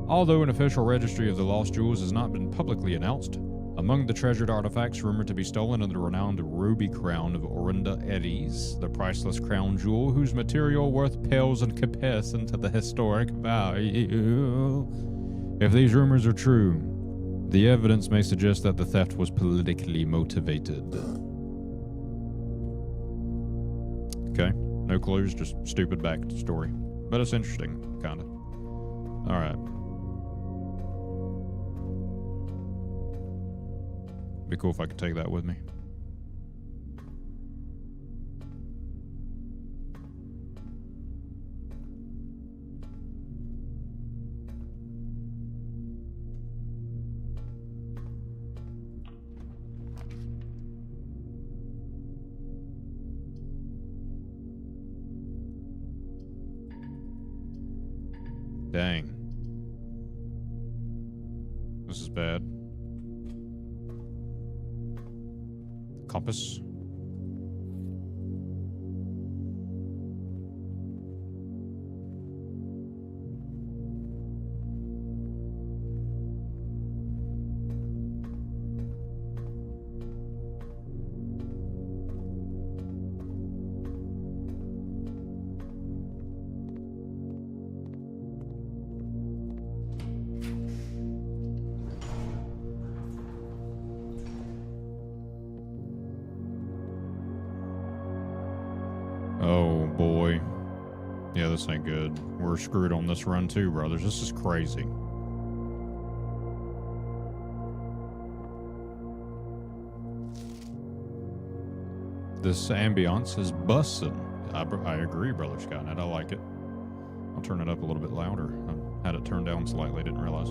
Although an official registry of the lost jewels has not been publicly announced, among the treasured artifacts rumored to be stolen are the renowned ruby crown of Orinda Eddies, the priceless crown jewel whose material worth pales in comparison to the historic value. If these rumors are true, the evidence may suggest that the theft was politically motivated. Okay, no clues, just stupid backstory. But it's interesting, kinda. Alright. Be cool if I could take that with me. Dang. This is bad. Compass. Oh boy. Yeah, this ain't good. We're screwed on this run too, brothers. This is crazy. This ambiance is bussin'. I agree, Brother Skynet. I like it. I'll turn it up a little bit louder. I had it turned down slightly, didn't realize.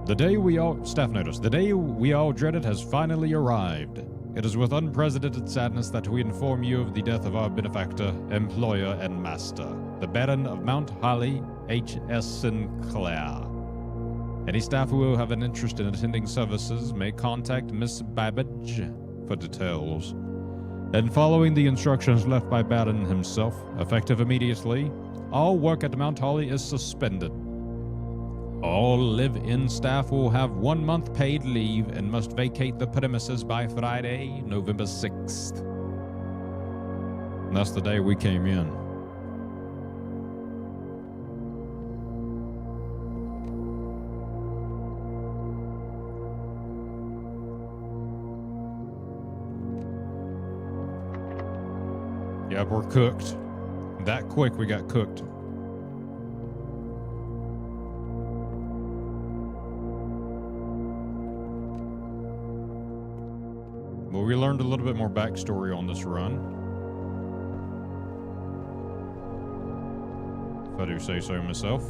The day we all... Staff notice. The day we all dreaded has finally arrived. It is with unprecedented sadness that we inform you of the death of our benefactor, employer, and master, the Baron of Mount Holly, H.S. Sinclair. Any staff who will have an interest in attending services may contact Miss Babbage for details. And following the instructions left by Baron himself, effective immediately, all work at Mount Holly is suspended. All live-in staff will have 1 month paid leave and must vacate the premises by Friday, November 6th. And that's the day we came in. Yep, we're cooked. That quick, we got cooked. Well, we learned a little bit more backstory on this run, if I do say so myself.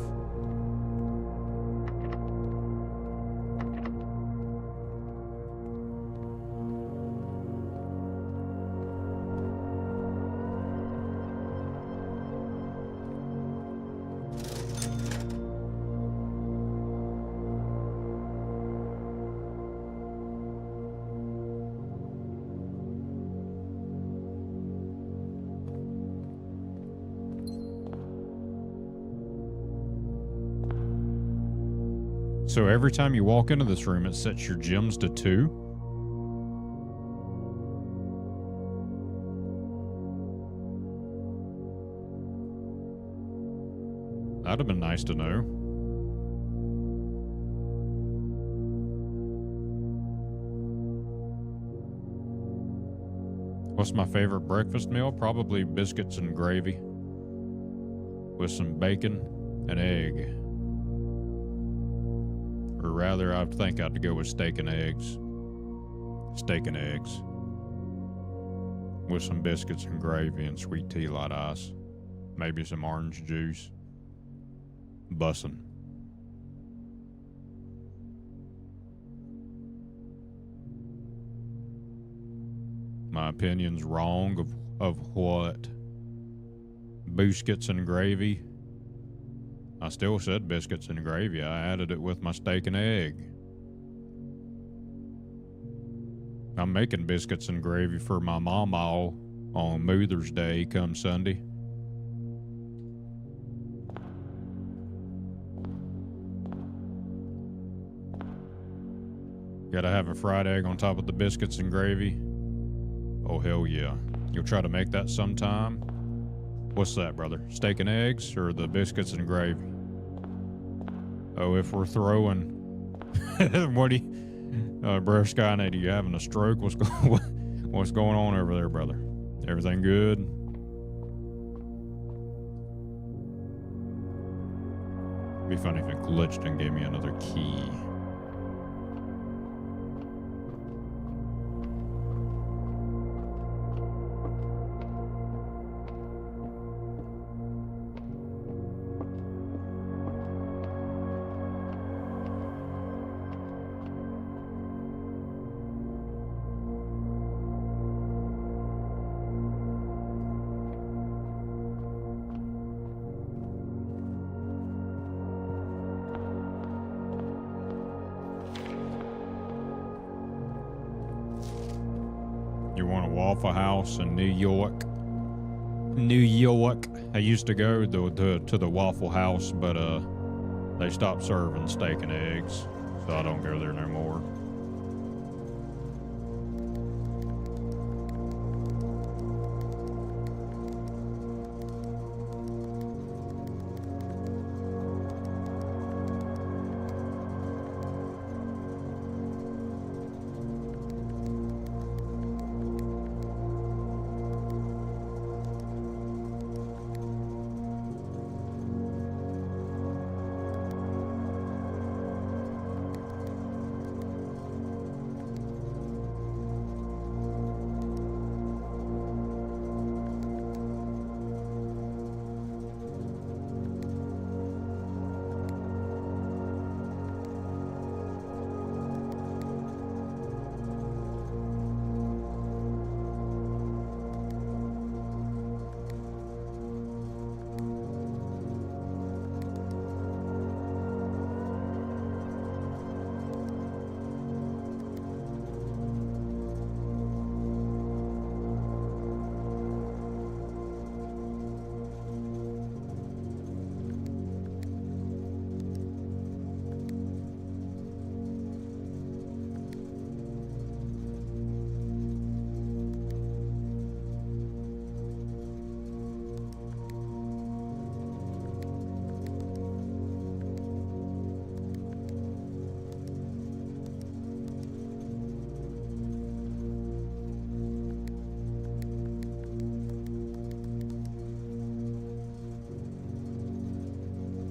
So every time you walk into this room, it sets your gems to 2. That'd have been nice to know. What's my favorite breakfast meal? Probably biscuits and gravy with some bacon and egg. Or rather, I think I'd go with steak and eggs. Steak and eggs. With some biscuits and gravy and sweet tea light ice. Maybe some orange juice. Bussin'. My opinion's wrong of what? Biscuits and gravy? I still said biscuits and gravy. I added it with my steak and egg. I'm making biscuits and gravy for my mama on Mother's Day come Sunday. Gotta have a fried egg on top of the biscuits and gravy. Oh, hell yeah. You'll try to make that sometime? What's that, brother? Steak and eggs or the biscuits and gravy? Oh, if we're throwing... what do you... Bro Skynet, are you having a stroke? What's going on over there, brother? Everything good? It'd be funny if it glitched and gave me another key. You want a Waffle House in New York? New York. I used to go to the Waffle House, but they stopped serving steak and eggs, so I don't go there no more.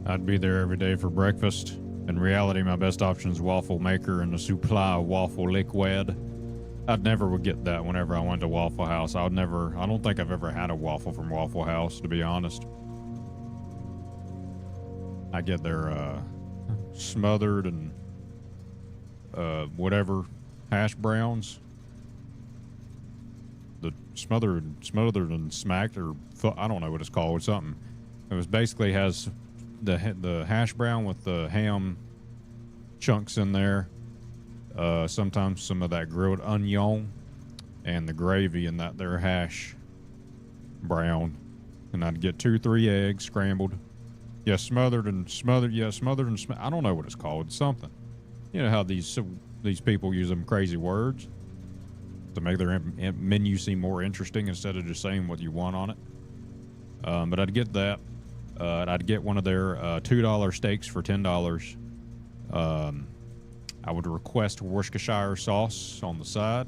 I'd be there every day for breakfast. In reality, my best option is waffle maker and a supply of waffle liquid. I'd never would get that whenever I went to Waffle House. I don't think I've ever had a waffle from Waffle House, to be honest. I get their smothered and whatever hash browns. The smothered and smacked, or I don't know what it's called. Something. It was basically has the hash brown with the ham chunks in there. Sometimes some of that grilled onion and the gravy in that their hash brown. And I'd get 2-3 eggs scrambled. Yeah, smothered and I don't know what it's called. It's something. You know how these people use them crazy words to make their menu seem more interesting instead of just saying what you want on it. But I'd get that. I'd get one of their $2 steaks for $10. I would request Worcestershire sauce on the side.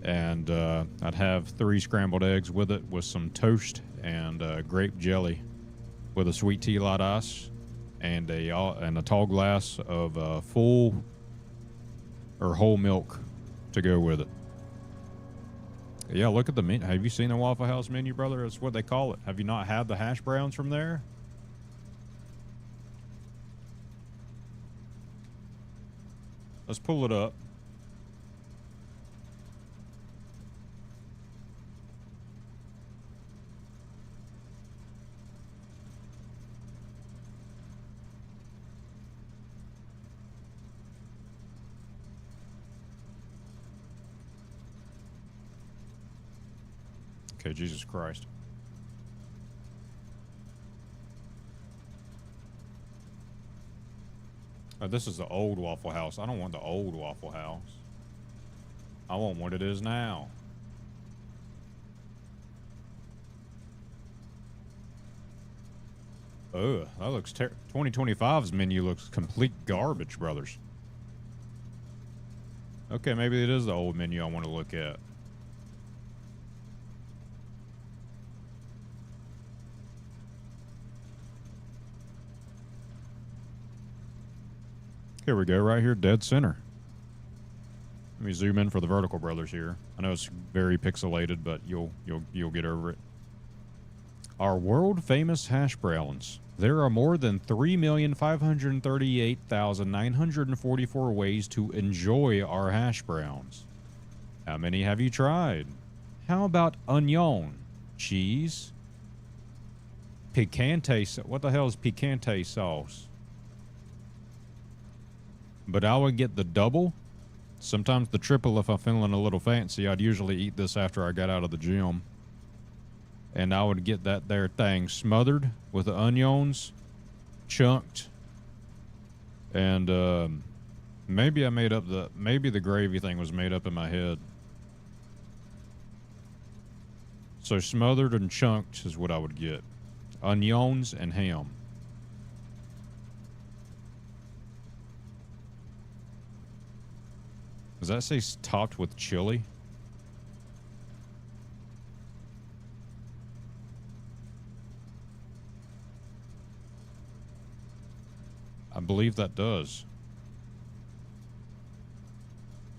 And I'd have 3 scrambled eggs with it with some toast and grape jelly with a sweet tea light ice and a tall glass of full or whole milk to go with it. Yeah, look at the menu. Have you seen the Waffle House menu, brother? That's what they call it. Have you not had the hash browns from there? Let's pull it up. Okay, Jesus Christ. Oh, this is the old Waffle House. I don't want the old Waffle House. I want what it is now. Ugh, that looks 2025's menu looks complete garbage, brothers. Okay, maybe it is the old menu I want to look at. Here we go, right here, dead center. Let me zoom in for the vertical brothers here. I know it's very pixelated, but you'll get over it. Our world famous hash browns. There are more than 3,538,944 ways to enjoy our hash browns. How many have you tried? How about onion, cheese, picante? What the hell is picante sauce? But I would get the double Sometimes the triple if I'm feeling a little fancy. I'd usually eat this after I got out of the gym. And I would get that there thing smothered with the onions, chunked, and maybe I made up maybe the gravy thing was made up in my head. So smothered and chunked is what I would get. Onions and ham. Does that say topped with chili? I believe that does.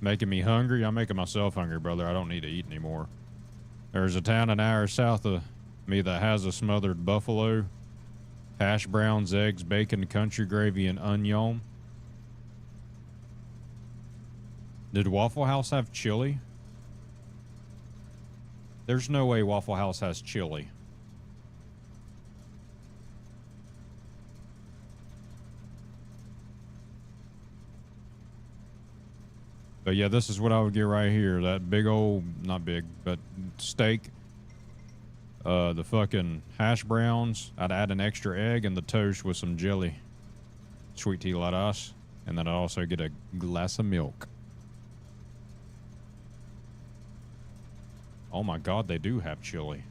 Making me hungry? I'm making myself hungry, brother. I don't need to eat anymore. There's a town an hour south of me that has a smothered buffalo, hash browns, eggs, bacon, country gravy, and onion. Did Waffle House have chili? There's no way Waffle House has chili. But yeah, this is what I would get right here. That big old, not big, but steak. The fucking hash browns. I'd add an extra egg and the toast with some jelly. Sweet tea light ice. And then I'd also get a glass of milk. Oh my God, they do have chili.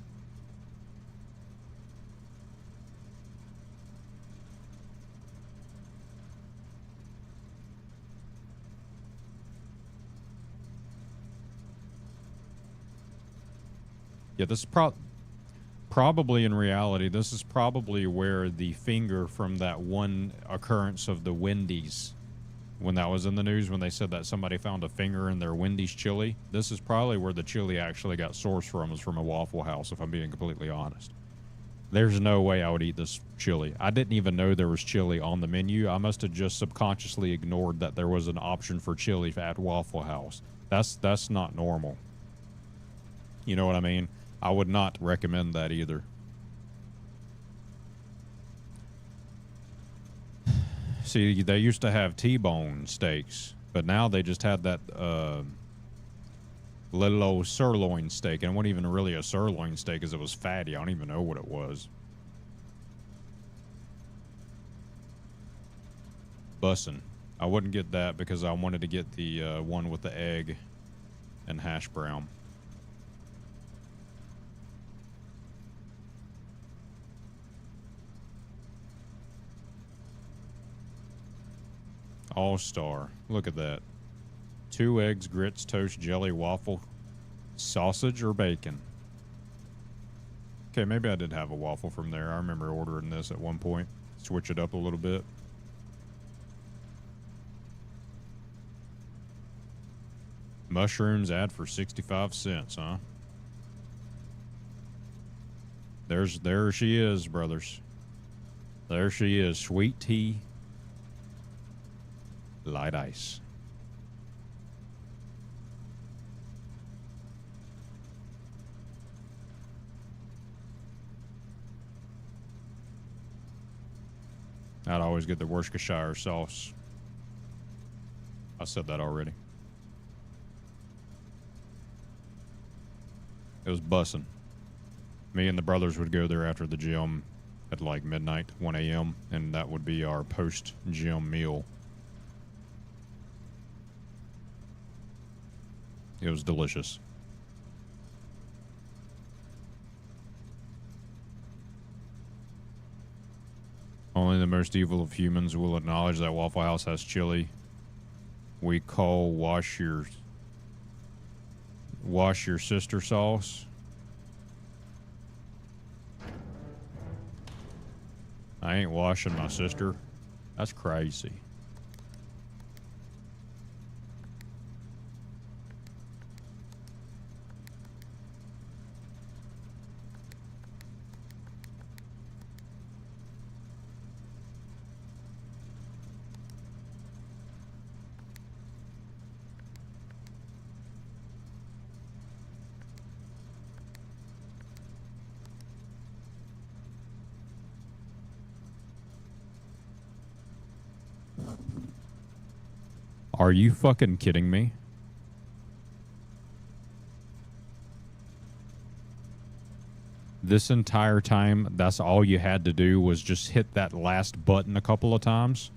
Yeah, this is probably in reality, this is probably where the finger from that one occurrence of the Wendy's, when that was in the news, when they said that somebody found a finger in their Wendy's chili. This is probably where the chili actually got sourced from, is from a Waffle House, if I'm being completely honest. There's no way I would eat this chili. I didn't even know there was chili on the menu. I must have just subconsciously ignored that there was an option for chili at Waffle House. That's not normal. You know what I mean? I would not recommend that either. See, they used to have T-bone steaks, but now they just had that little old sirloin steak. And it wasn't even really a sirloin steak because it was fatty. I don't even know what it was. Bussin'. I wouldn't get that because I wanted to get the one with the egg and hash brown. All-star. Look at that. 2 eggs, grits, toast, jelly, waffle, sausage, or bacon. Okay, maybe I did have a waffle from there. I remember ordering this at one point. Switch it up a little bit. Mushrooms add for 65 cents, huh? There she is, brothers. There she is. Sweet tea. Light ice. I'd always get the Worcestershire sauce. I said that already. It was bussin'. Me and the brothers would go there after the gym at like midnight, 1 a.m., and that would be our post-gym meal. It was delicious. Only the most evil of humans will acknowledge that Waffle House has chili. We call wash your sister sauce. I ain't washing my sister. That's crazy. Are you fucking kidding me? This entire time, that's all you had to do was just hit that last button a couple of times.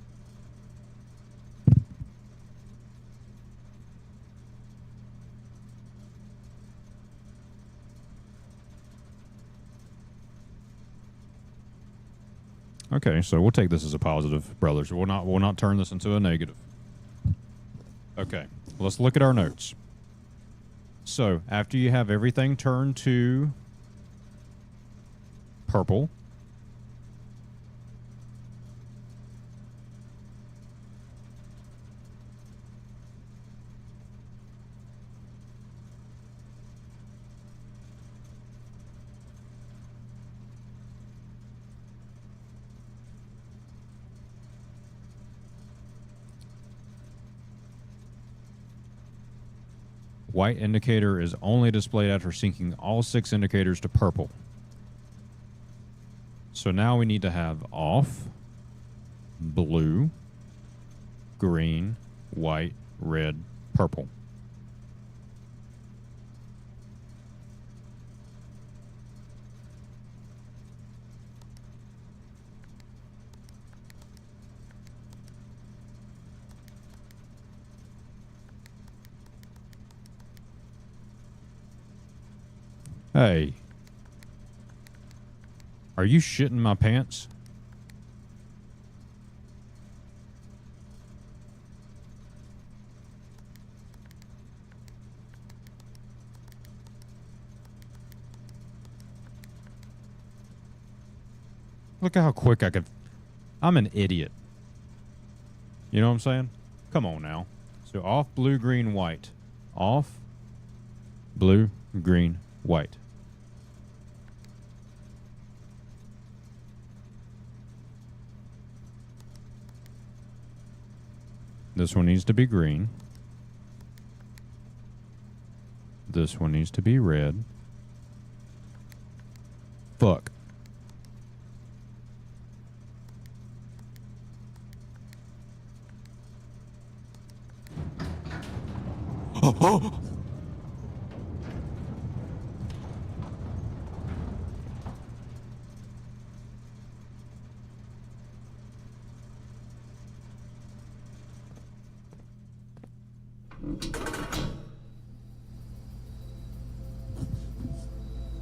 Okay, so we'll take this as a positive, brothers. We'll not turn this into a negative. Okay, let's look at our notes. So, after you have everything turned to purple, white indicator is only displayed after syncing all 6 indicators to purple. So now we need to have off, blue, green, white, red, purple. Hey. Are you shitting my pants? Look at how quick I could... I'm an idiot. You know what I'm saying? Come on now. So off, blue, green, white. Off, blue, green, white. This one needs to be green. This one needs to be red. Fuck. Oh.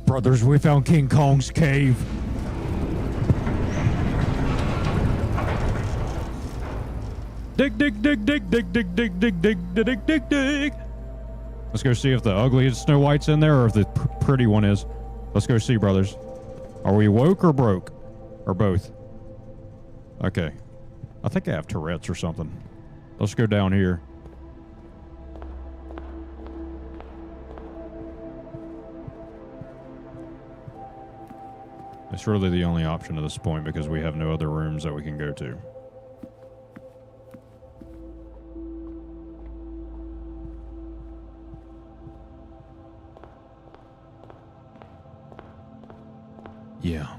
Brothers, we found King Kong's cave. Dig, dig, dig, dig, dig, dig, dig, dig, dig, dig, dig, dig. Let's go see if the ugly Snow White's in there or if the pretty one is. Let's go see, brothers. Are we woke or broke? Or both? Okay. I think I have Tourette's or something. Let's go down here. It's really the only option at this point because we have no other rooms that we can go to. Yeah.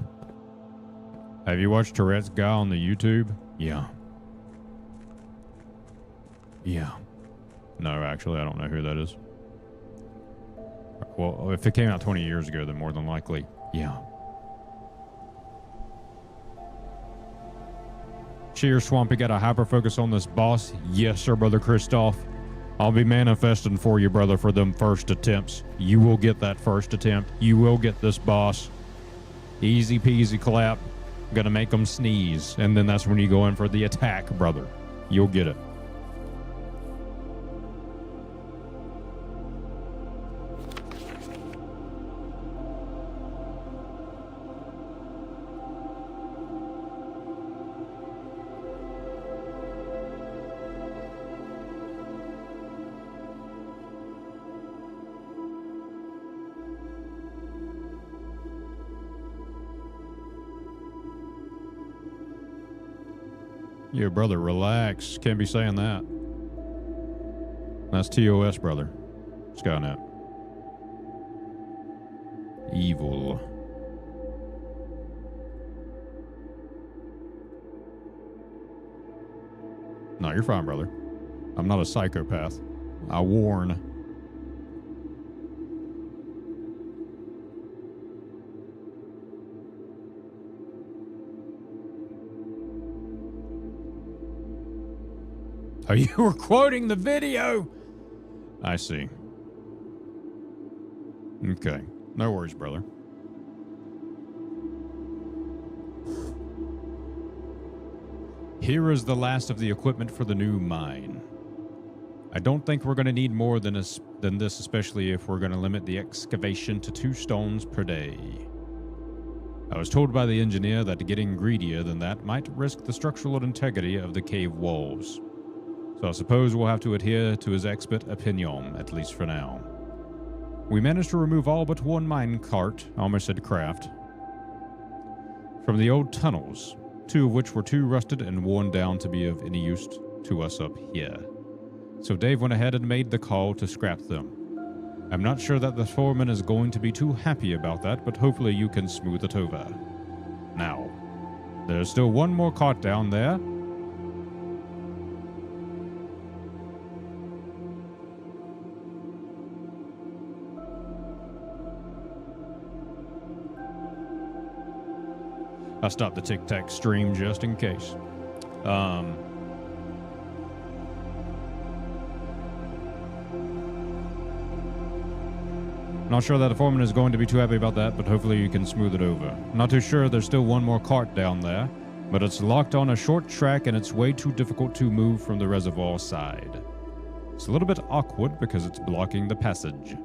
Have you watched Tourette's guy on the YouTube? Yeah. Yeah. No, actually, I don't know who that is. Well, if it came out 20 years ago, then more than likely, yeah. Cheers, Swampy. Got a hyper focus on this boss? Yes, sir, Brother Christoph. I'll be manifesting for you, brother, for them first attempts. You will get that first attempt. You will get this boss. Easy peasy clap. Gonna make them sneeze. And then that's when you go in for the attack, brother. You'll get it. Yo, brother, relax. Can't be saying that. That's TOS, brother. Skynet. Evil. No, you're fine, brother. I'm not a psychopath. I warn. Oh, you were quoting the video? I see. Okay. No worries, brother. Here is the last of the equipment for the new mine. I don't think we're going to need more than this, especially if we're going to limit the excavation to 2 stones per day. I was told by the engineer that getting greedier than that might risk the structural integrity of the cave walls. So I suppose we'll have to adhere to his expert opinion, at least for now. We managed to remove all but 1 mine cart, I almost said craft, from the old tunnels, 2 of which were too rusted and worn down to be of any use to us up here. So Dave went ahead and made the call to scrap them. I'm not sure that the foreman is going to be too happy about that, but hopefully you can smooth it over. Now, there's still 1 more cart down there. I stopped the Tic-Tac stream just in case. Not sure that the foreman is going to be too happy about that, but hopefully you can smooth it over. Not too sure, there's still 1 more cart down there, but it's locked on a short track and it's way too difficult to move from the reservoir side. It's a little bit awkward because it's blocking the passage,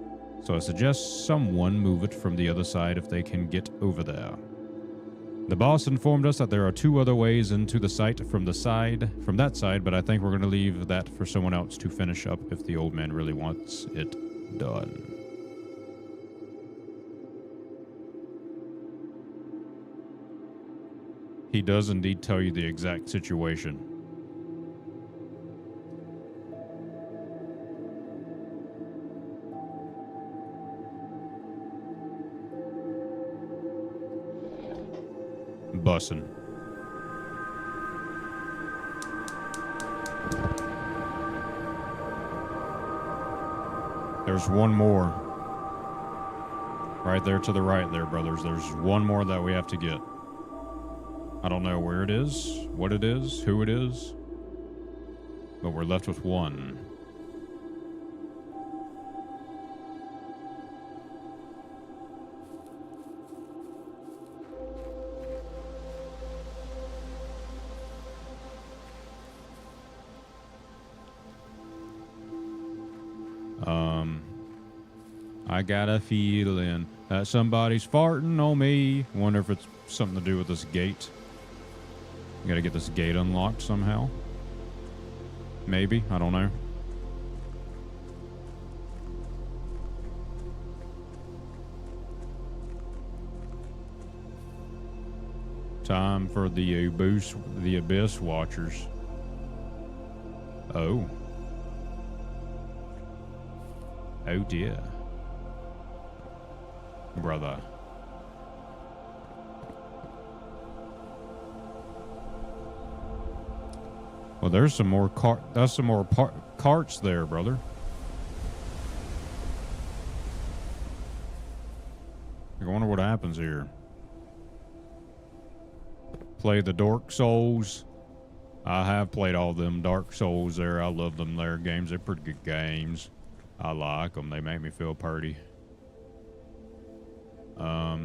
so I suggest someone move it from the other side if they can get over there. The boss informed us that there are 2 other ways into the site from that side, but I think we're going to leave that for someone else to finish up if the old man really wants it done. He does indeed tell you the exact situation. Bussin'. There's 1 more. Right there to the right there, brothers. There's 1 more that we have to get. I don't know where it is, what it is, who it is, but we're left with 1. I got a feeling that somebody's farting on me. Wonder if it's something to do with this gate. Gotta get this gate unlocked somehow. Maybe, I don't know. Time for the Abyss Watchers. Oh. Oh dear. Brother. Well, there's some more carts there, brother. I wonder what happens here. Play the Dark Souls. I have played all them Dark Souls there. I love them there games. They're pretty good games. I like them. They make me feel pretty. I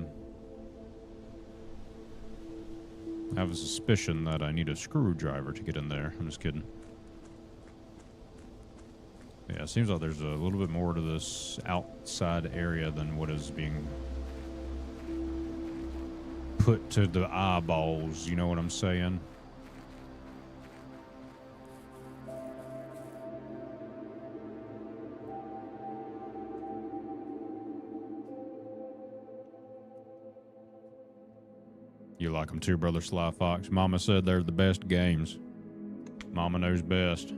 have a suspicion that I need a screwdriver to get in there. I'm just kidding. Yeah, it seems like there's a little bit more to this outside area than what is being put to the eyeballs. You know what I'm saying? You like them too, Brother Sly Fox. Mama said they're the best games. Mama knows best.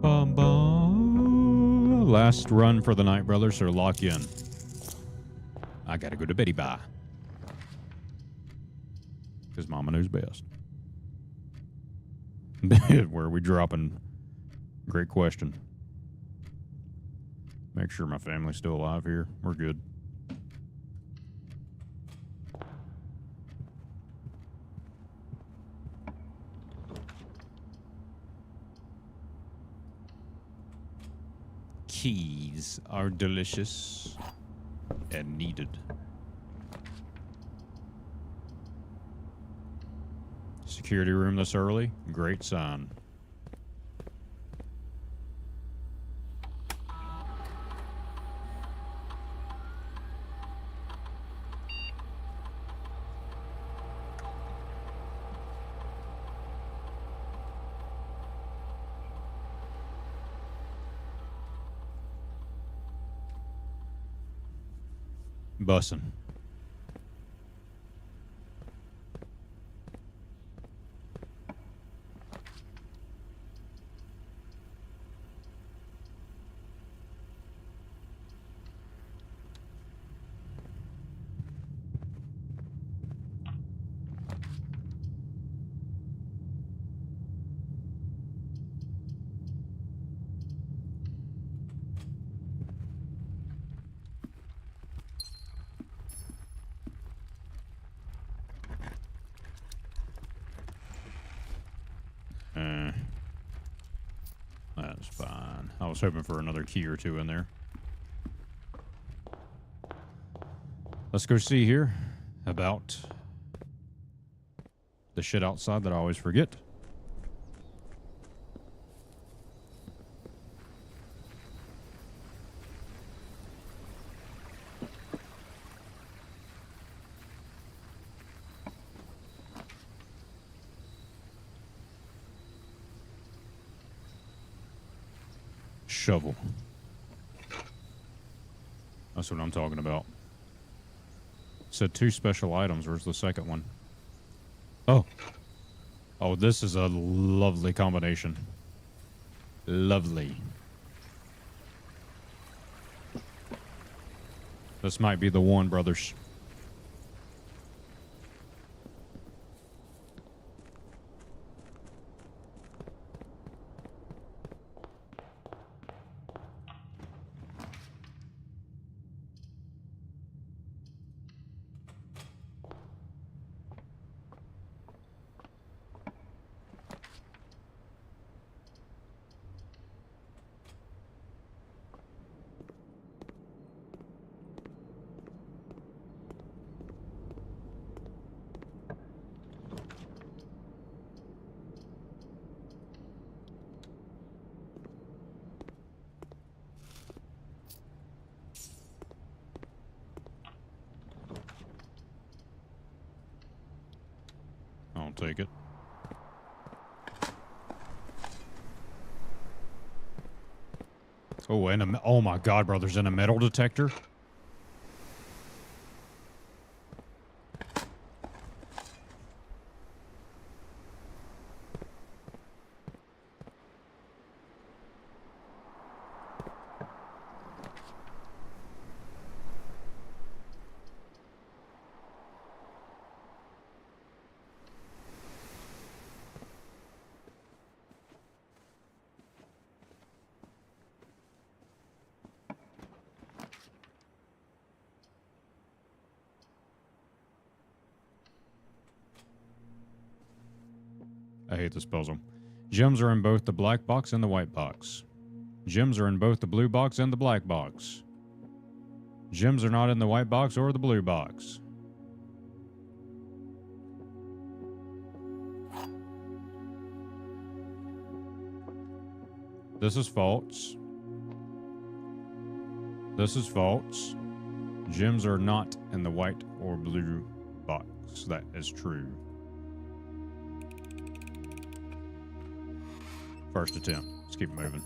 Bum, bum. Last run for the night, brother, so lock in. I gotta go to Betty Bye. Because Mama knows best. Where are we dropping? Great question. Make sure my family's still alive here. We're good. Keys are delicious and needed. Security room this early? Great sign. Bussin'. That's fine. I was hoping for another key or two in there. Let's go see here about the shit outside that I always forget. Shovel. That's what I'm talking about. Said 2 special items. Where's the second one? Oh. Oh, this is a lovely combination. Lovely. This might be the one, brothers. I'll take it. Oh, and oh my God, brothers, and a metal detector. I hate this puzzle. Gems are in both the black box and the white box. Gems are in both the blue box and the black box. Gems are not in the white box or the blue box. This is false. This is false. Gems are not in the white or blue box. That is true. First attempt. Let's keep moving.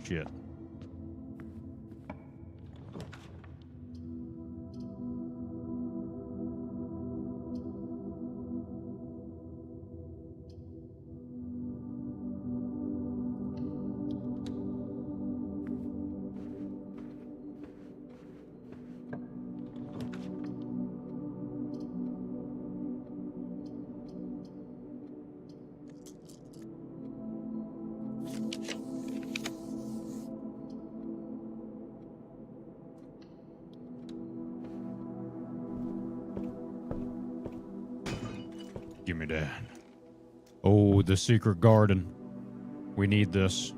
Shit. Give me that. Oh, the secret garden. We need this.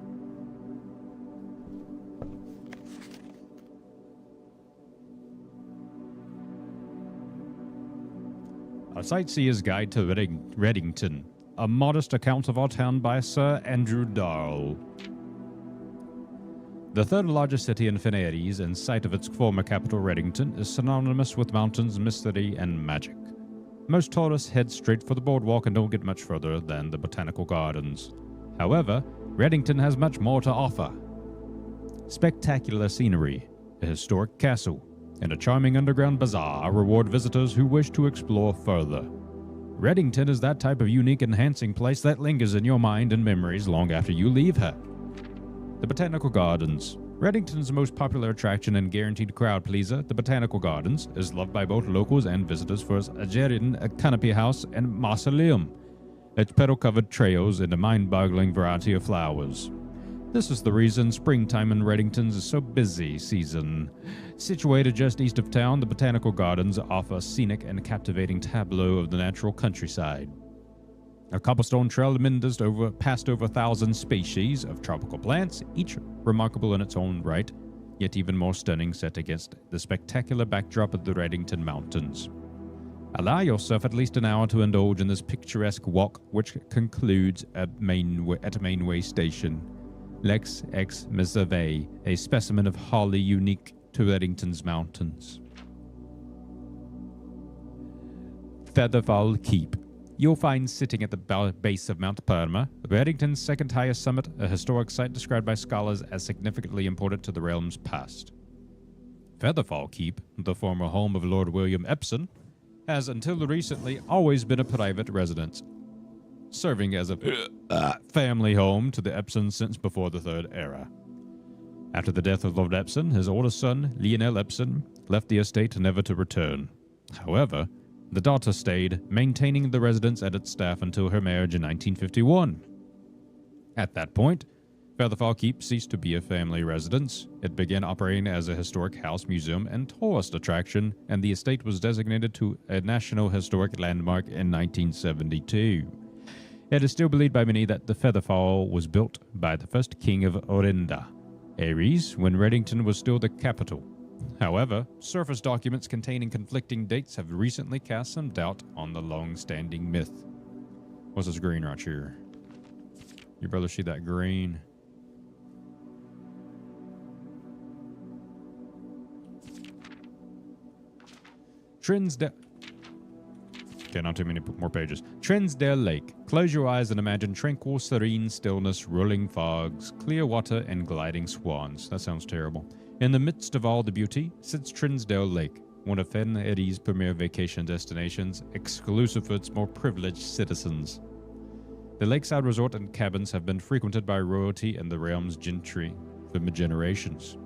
A Sightseer's Guide to Reddington. A modest account of our town by Sir Andrew Darrell. The third largest city in Fenairies, and site of its former capital Reddington, is synonymous with mountains, mystery, and magic. Most tourists head straight for the boardwalk and don't get much further than the botanical gardens. However, Reddington has much more to offer. Spectacular scenery, a historic castle, and a charming underground bazaar reward visitors who wish to explore further. Reddington is that type of unique, enhancing place that lingers in your mind and memories long after you leave her. The Botanical Gardens. Reddington's most popular attraction and guaranteed crowd pleaser, the Botanical Gardens, is loved by both locals and visitors for its Algerian canopy house and mausoleum, its petal-covered trails, and a mind-boggling variety of flowers. This is the reason springtime in Reddington is so busy season. Situated just east of town, the Botanical Gardens offer a scenic and captivating tableau of the natural countryside. A cobblestone trail meanders past over 1,000 species of tropical plants, each remarkable in its own right, yet even more stunning set against the spectacular backdrop of the Reddington Mountains. Allow yourself at least an hour to indulge in this picturesque walk, which concludes at Mainway Station. Lex Ex Misave, a specimen of holly unique to Reddington's mountains. Featherfall Keep. You'll find sitting at the base of Mount Perma, Reddington's second highest summit, a historic site described by scholars as significantly important to the realm's past. Featherfall Keep, the former home of Lord William Epsom, has until recently always been a private residence, serving as a family home to the Epsons since before the Third Era. After the death of Lord Epsom, his oldest son, Lionel Epsom, left the estate never to return. However, the daughter stayed, maintaining the residence and its staff until her marriage in 1951. At that point, Featherfall Keep ceased to be a family residence. It began operating as a historic house, museum, and tourist attraction, and the estate was designated to a National Historic Landmark in 1972. It is still believed by many that the Featherfall was built by the first king of Orinda, Ares, when Reddington was still the capital. However, surface documents containing conflicting dates have recently cast some doubt on the long-standing myth. What's this green right here? You brother see that green? Okay, not too many more pages. Trinsdale Lake. Close your eyes and imagine tranquil, serene stillness, rolling fogs, clear water, and gliding swans. That sounds terrible. In the midst of all the beauty sits Trinsdale Lake, one of Fenairies' premier vacation destinations, exclusive for its more privileged citizens. The lakeside resort and cabins have been frequented by royalty and the realm's gentry for generations.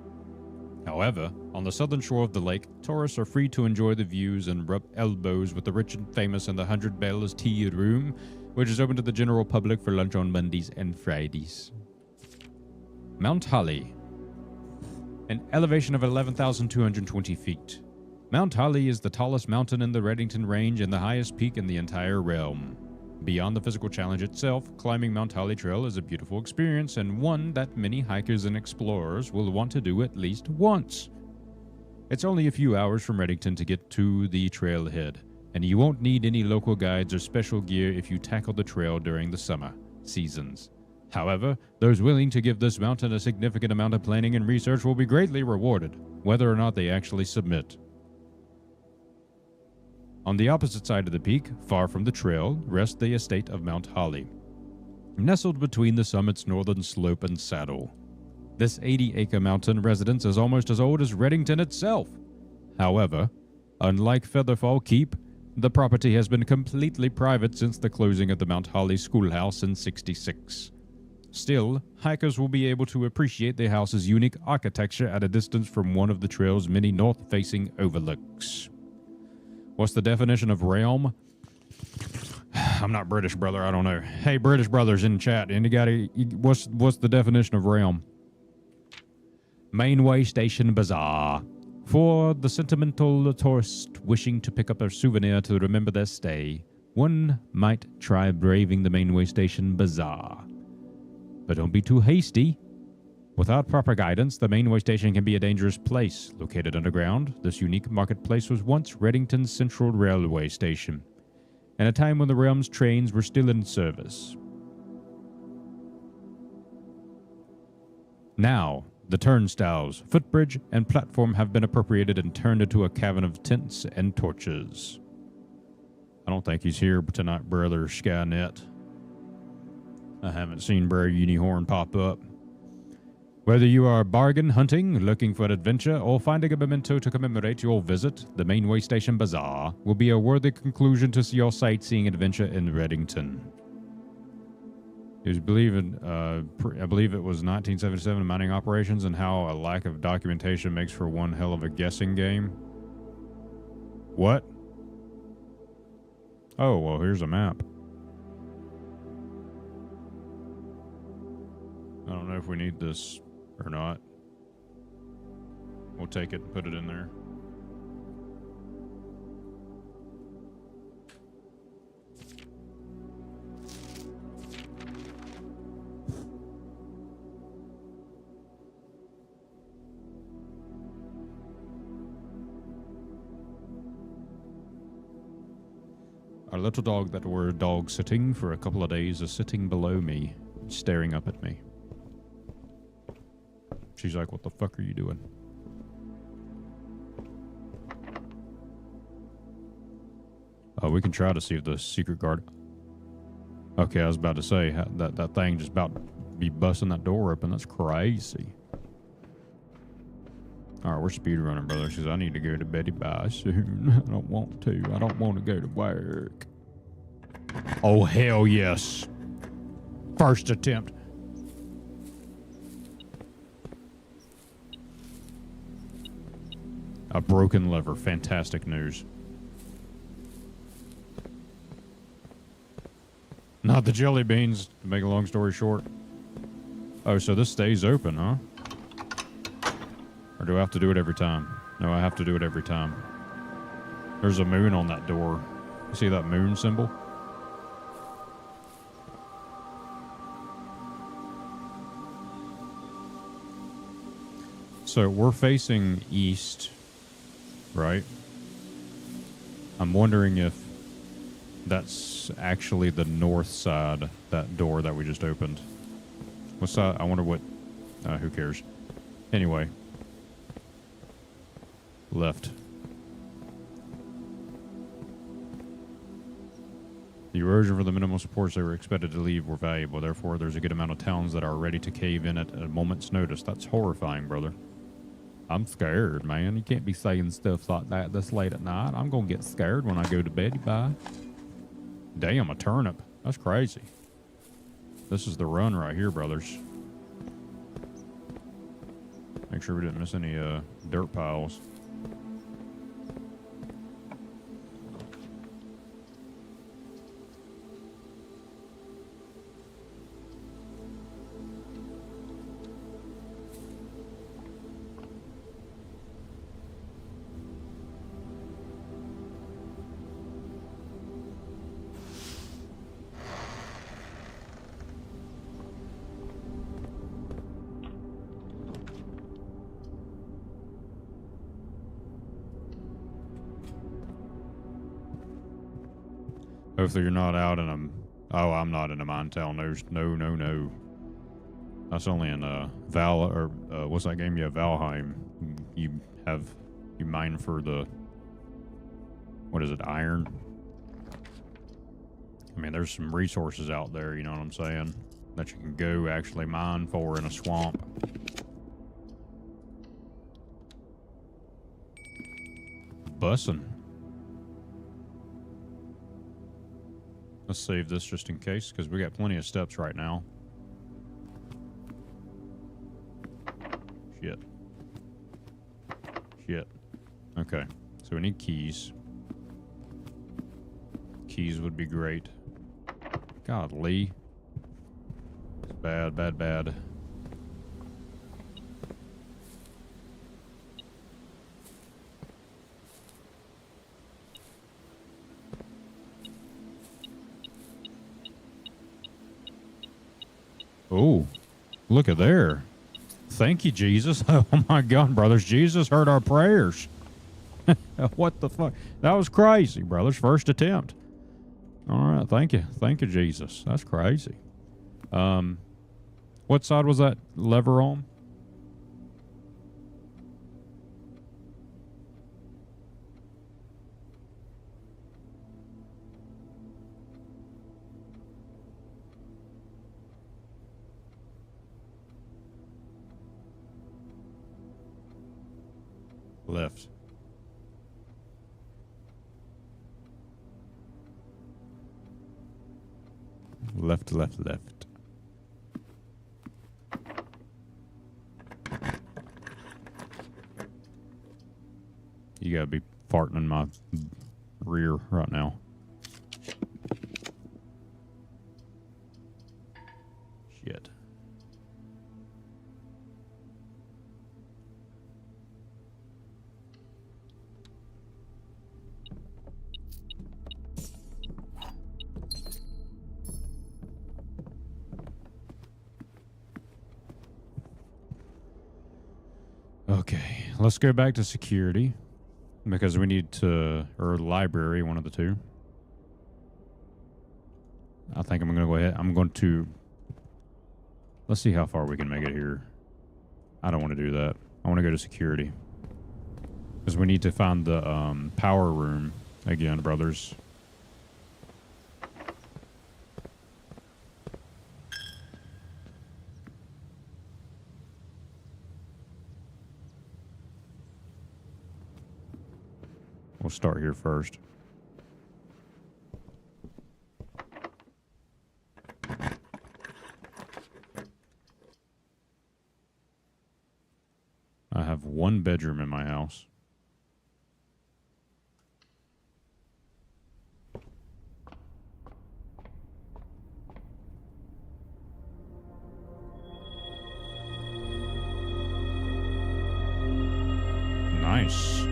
However, on the southern shore of the lake, tourists are free to enjoy the views and rub elbows with the rich and famous in the 100 Bells Tea Room, which is open to the general public for lunch on Mondays and Fridays. Mount Holly. An elevation of 11,220 feet. Mount Holly is the tallest mountain in the Reddington Range and the highest peak in the entire realm. Beyond the physical challenge itself, climbing Mount Holly Trail is a beautiful experience and one that many hikers and explorers will want to do at least once. It's only a few hours from Reddington to get to the trailhead, and you won't need any local guides or special gear if you tackle the trail during the summer seasons. However, those willing to give this mountain a significant amount of planning and research will be greatly rewarded, whether or not they actually submit. On the opposite side of the peak, far from the trail, rests the estate of Mount Holly, nestled between the summit's northern slope and saddle. This 80-acre mountain residence is almost as old as Reddington itself. However, unlike Featherfall Keep, the property has been completely private since the closing of the Mount Holly Schoolhouse in '66. Still, hikers will be able to appreciate the house's unique architecture at a distance from one of the trail's many north-facing overlooks. What's the definition of realm? I'm not British, brother. I don't know. Hey, British brothers in chat. Anybody? What's the definition of realm? Mainway Station Bazaar. For the sentimental tourist wishing to pick up a souvenir to remember their stay, one might try braving the Mainway Station Bazaar. But don't be too hasty. Without proper guidance, the Mainway Station can be a dangerous place. Located underground, this unique marketplace was once Reddington's Central Railway Station, in a time when the realm's trains were still in service. Now, the turnstiles, footbridge, and platform have been appropriated and turned into a cavern of tents and torches. I don't think he's here tonight, brother Skynet. I haven't seen Brother Unihorn pop up. Whether you are bargain hunting, looking for adventure, or finding a memento to commemorate your visit, the Mainway Station Bazaar will be a worthy conclusion to your sightseeing adventure in Reddington. It was I believe it was 1977 mining operations and how a lack of documentation makes for one hell of a guessing game. What? Oh, well, here's a map. I don't know if we need this or not. We'll take it and put it in there. Our little dog that were dog sitting for a couple of days is sitting below me, staring up at me. She's like, what the fuck are you doing? Oh, we can try to see if the secret guard... Okay, I was about to say, that thing just about to be busting that door open. That's crazy. Alright, we're speedrunning, brother. She says, I need to go to Betty Bye soon. I don't want to. I don't want to go to work. Oh, hell yes. First attempt. A broken lever. Fantastic news. Not the jelly beans, to make a long story short. Oh, so this stays open, huh? Or do I have to do it every time? No, I have to do it every time. There's a moon on that door. You see that moon symbol? So we're facing east, right? I'm wondering if that's actually the north side, that door that we just opened. What's that? I wonder what... who cares? Anyway. Left. The erosion for the minimal supports they were expected to leave were valuable. Therefore, there's a good amount of towns that are ready to cave in at a moment's notice. That's horrifying, brother. I'm scared, man. You can't be saying stuff like that this late at night. I'm going to get scared when I go to bed. Bye. Damn, a turnip. That's crazy. This is the run right here, brothers. Make sure we didn't miss any dirt piles. Hopefully you're not out in a... Oh, I'm not in a mine town. There's no. That's only in what's that game? Yeah, Valheim. You mine for the... What is it, iron? I mean, there's some resources out there, you know what I'm saying? That you can go actually mine for in a swamp. Bussin'. Let's save this just in case, because we got plenty of steps right now. Shit. Okay, so we need keys. Keys would be great. God, Lee. It's bad, bad, bad. Oh, look at there. Thank you, Jesus. Oh my God, brothers. Jesus heard our prayers. What the fuck? That was crazy, brothers. First attempt. All right. Thank you. Thank you, Jesus. That's crazy. What side was that lever on? Left. Left, left, left. You gotta be farting in my rear right now. Shit. Okay, let's go back to security because we need to, or library, one of the two. I think I'm going to go ahead. I'm going to, let's see how far we can make it here. I don't want to do that. I want to go to security because we need to find the power room again, brothers. We'll start here first. I have one bedroom in my house. Nice.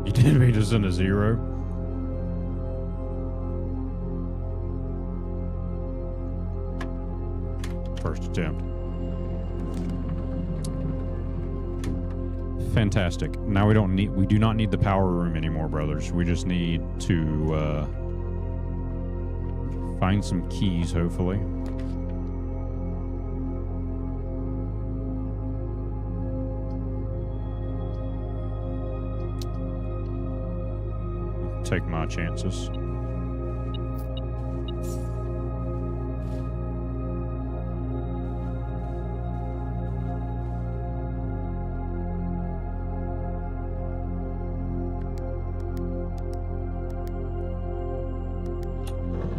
You didn't mean to send a 0? First attempt. Fantastic. Now we do not need the power room anymore, brothers. We just need to find some keys, hopefully. Take my chances.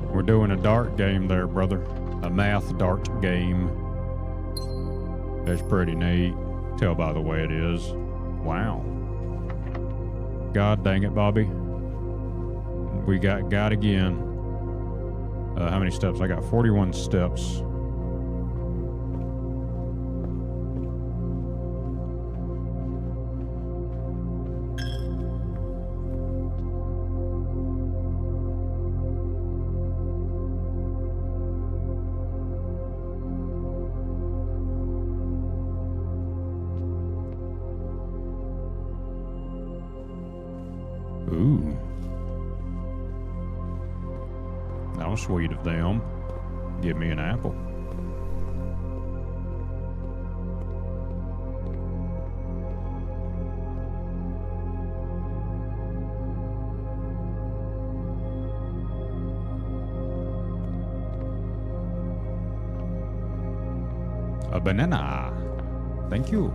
We're doing a dart game there, brother. A math dart game. That's pretty neat. Tell by the way it is. Wow. God dang it, Bobby. We got again. How many steps? I got 41 steps. Ooh. That was sweet of them. Give me an apple. A banana. Thank you.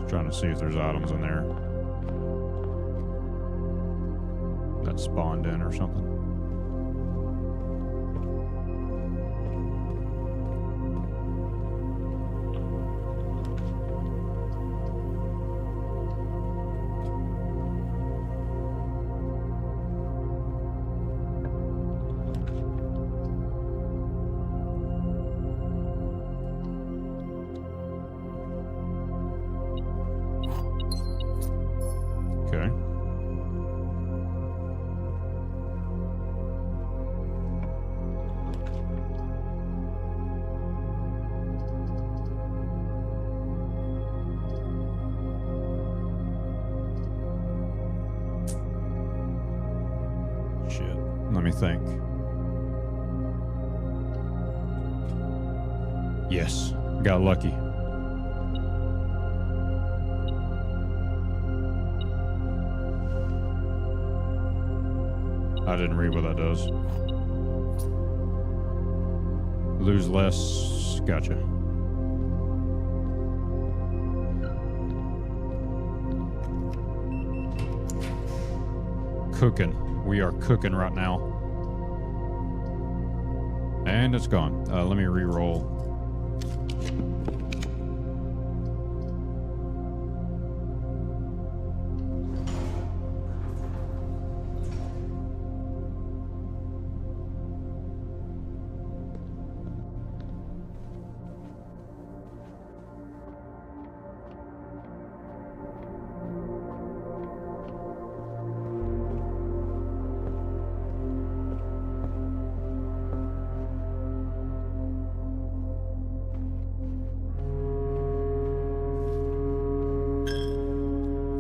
Trying to see if there's items in there that spawned in or something. Okay. Shit. Let me think. Yes. Got lucky. I didn't read what that does. Lose less. Gotcha. Cooking. We are cooking right now. And it's gone. Let me re-roll.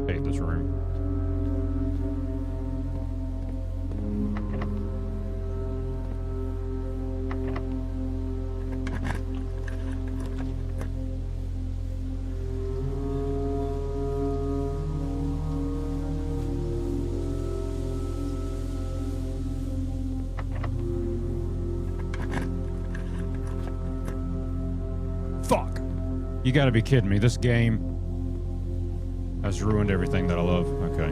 Hate this room. Fuck. You gotta be kidding me. This game has ruined everything that I love. Okay.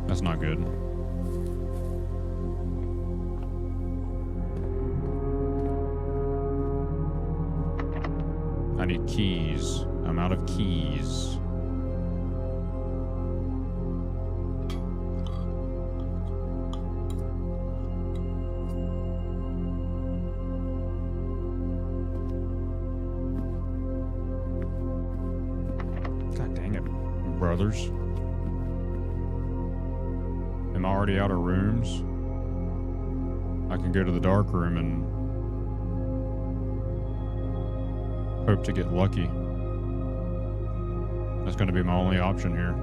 That's not good. I need keys. I'm out of keys. Brothers. Am I already out of rooms? I can go to the dark room and hope to get lucky. That's going to be my only option here.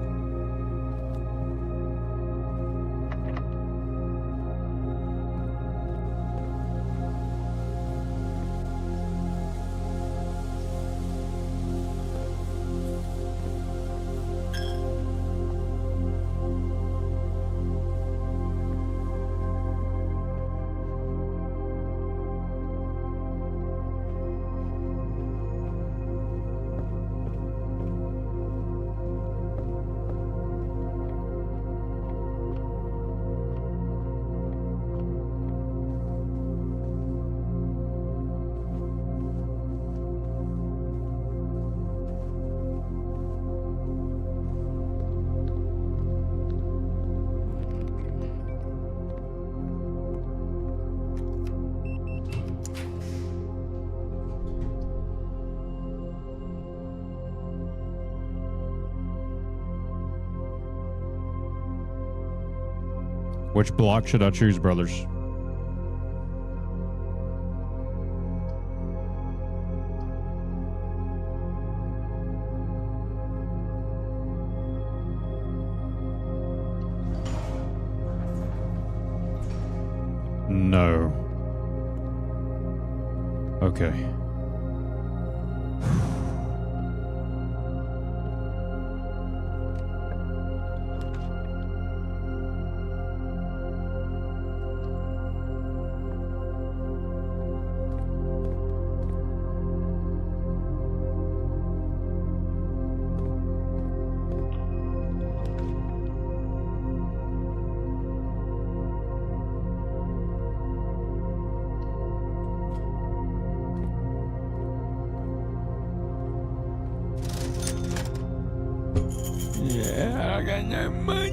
Which block should I choose, brothers? No. Okay. Yeah, I got no money.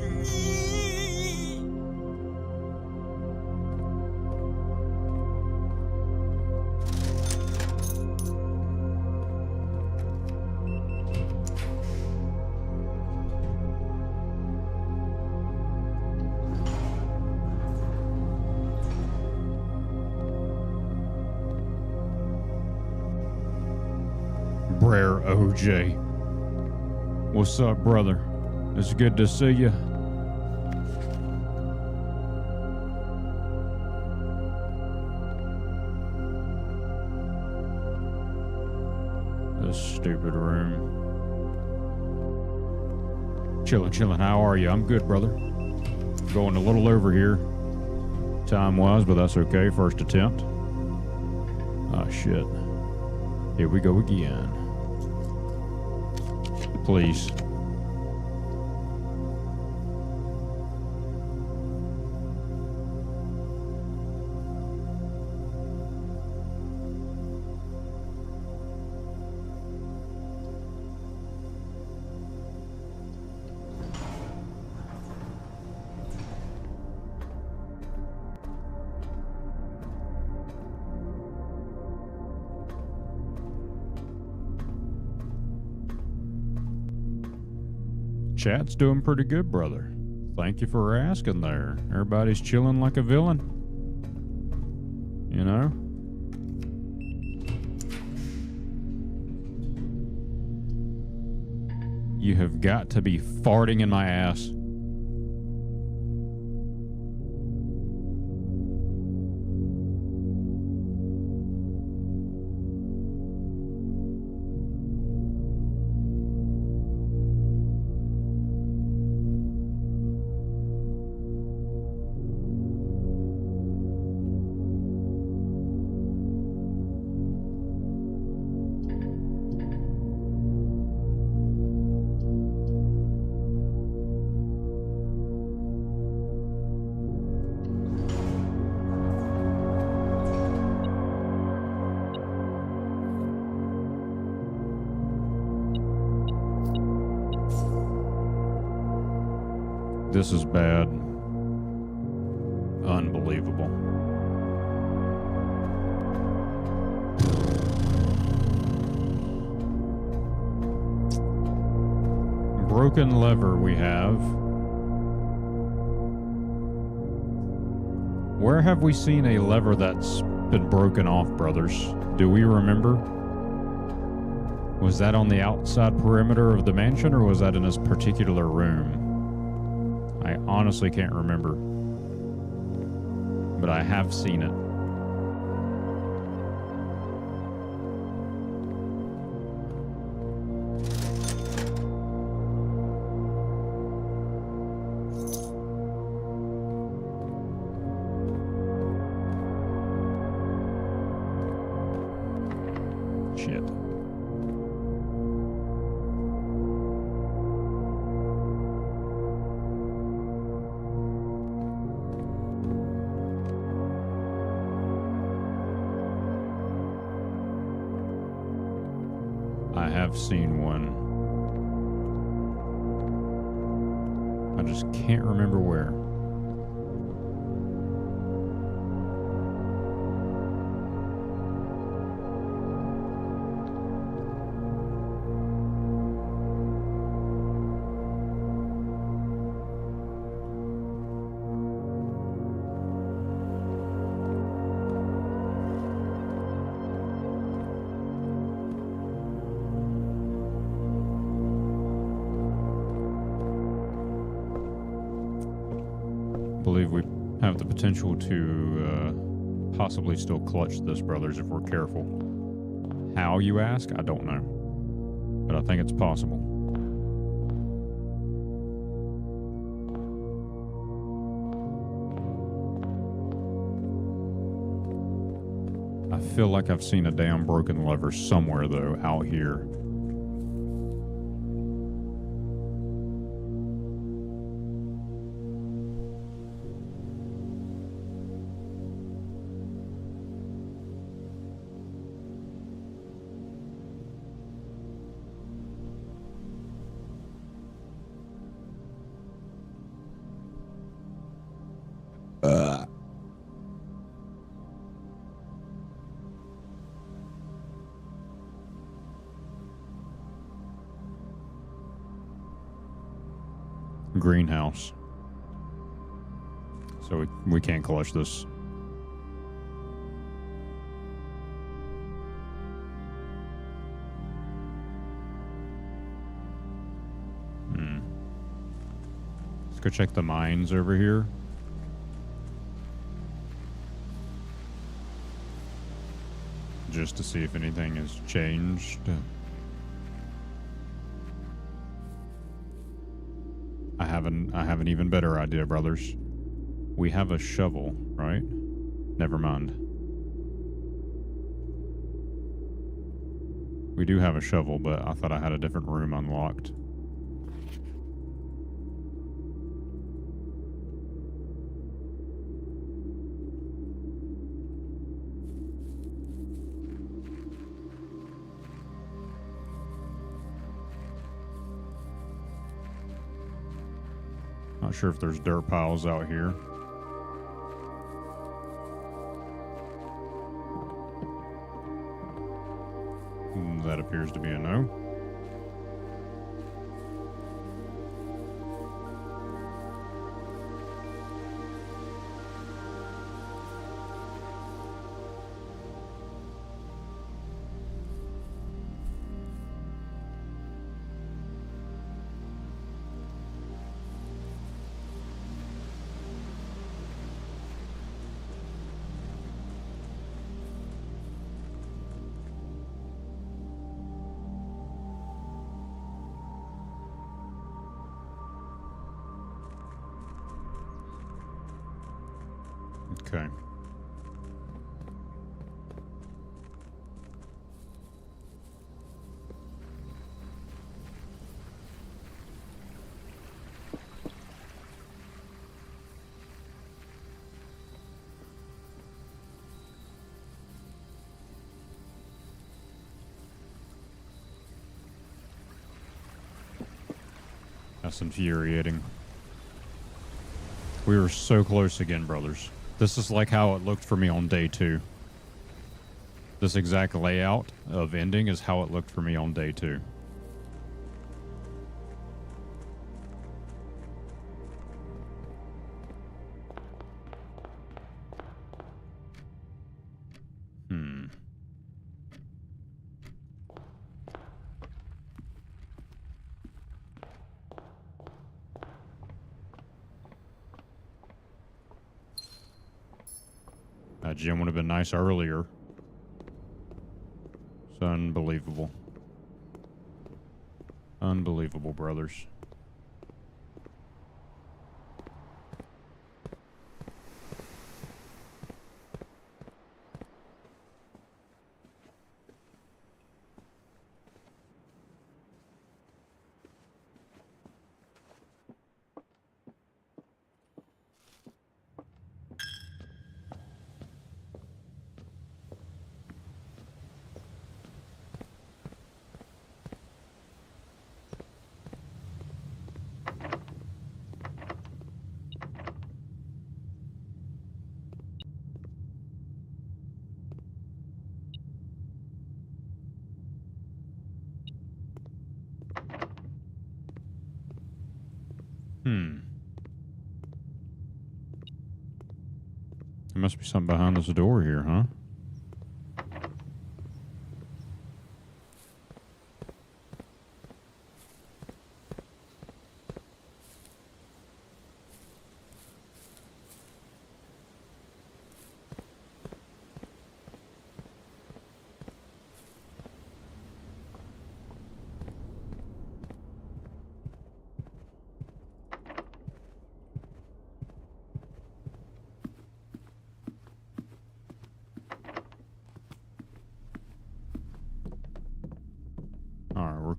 Brer OJ. What's up, brother? It's good to see you. This stupid room. Chillin'. How are you? I'm good, brother. Going a little over here, time-wise, but that's okay. First attempt. Oh, shit. Here we go again. Please. Chat's doing pretty good, brother. Thank you for asking there. Everybody's chilling like a villain. You know? You have got to be farting in my ass. This is bad. Unbelievable. Broken lever we have. Where have we seen a lever that's been broken off, brothers? Do we remember? Was that on the outside perimeter of the mansion, or was that in this particular room? I honestly can't remember, but I have seen it. Shit. I have seen one. I just can't remember where. believe we have the potential to possibly still clutch this, brothers, if we're careful. How, you ask? I don't know. But I think it's possible. I feel like I've seen a damn broken lever somewhere, though, out here. Greenhouse. So we can't clutch this. Let's go check the mines over here. Just to see if anything has changed. I have an even better idea, brothers. We have a shovel, right? Never mind. We do have a shovel, but I thought I had a different room unlocked. Not sure if there's dirt piles out here. That appears to be a no. Okay. That's infuriating. We were so close again, brothers. This is like how it looked for me on day 2. This exact layout of ending is how it looked for me on day 2. That gym would have been nice earlier. It's unbelievable. Unbelievable, brothers. There must be something behind this door here, huh?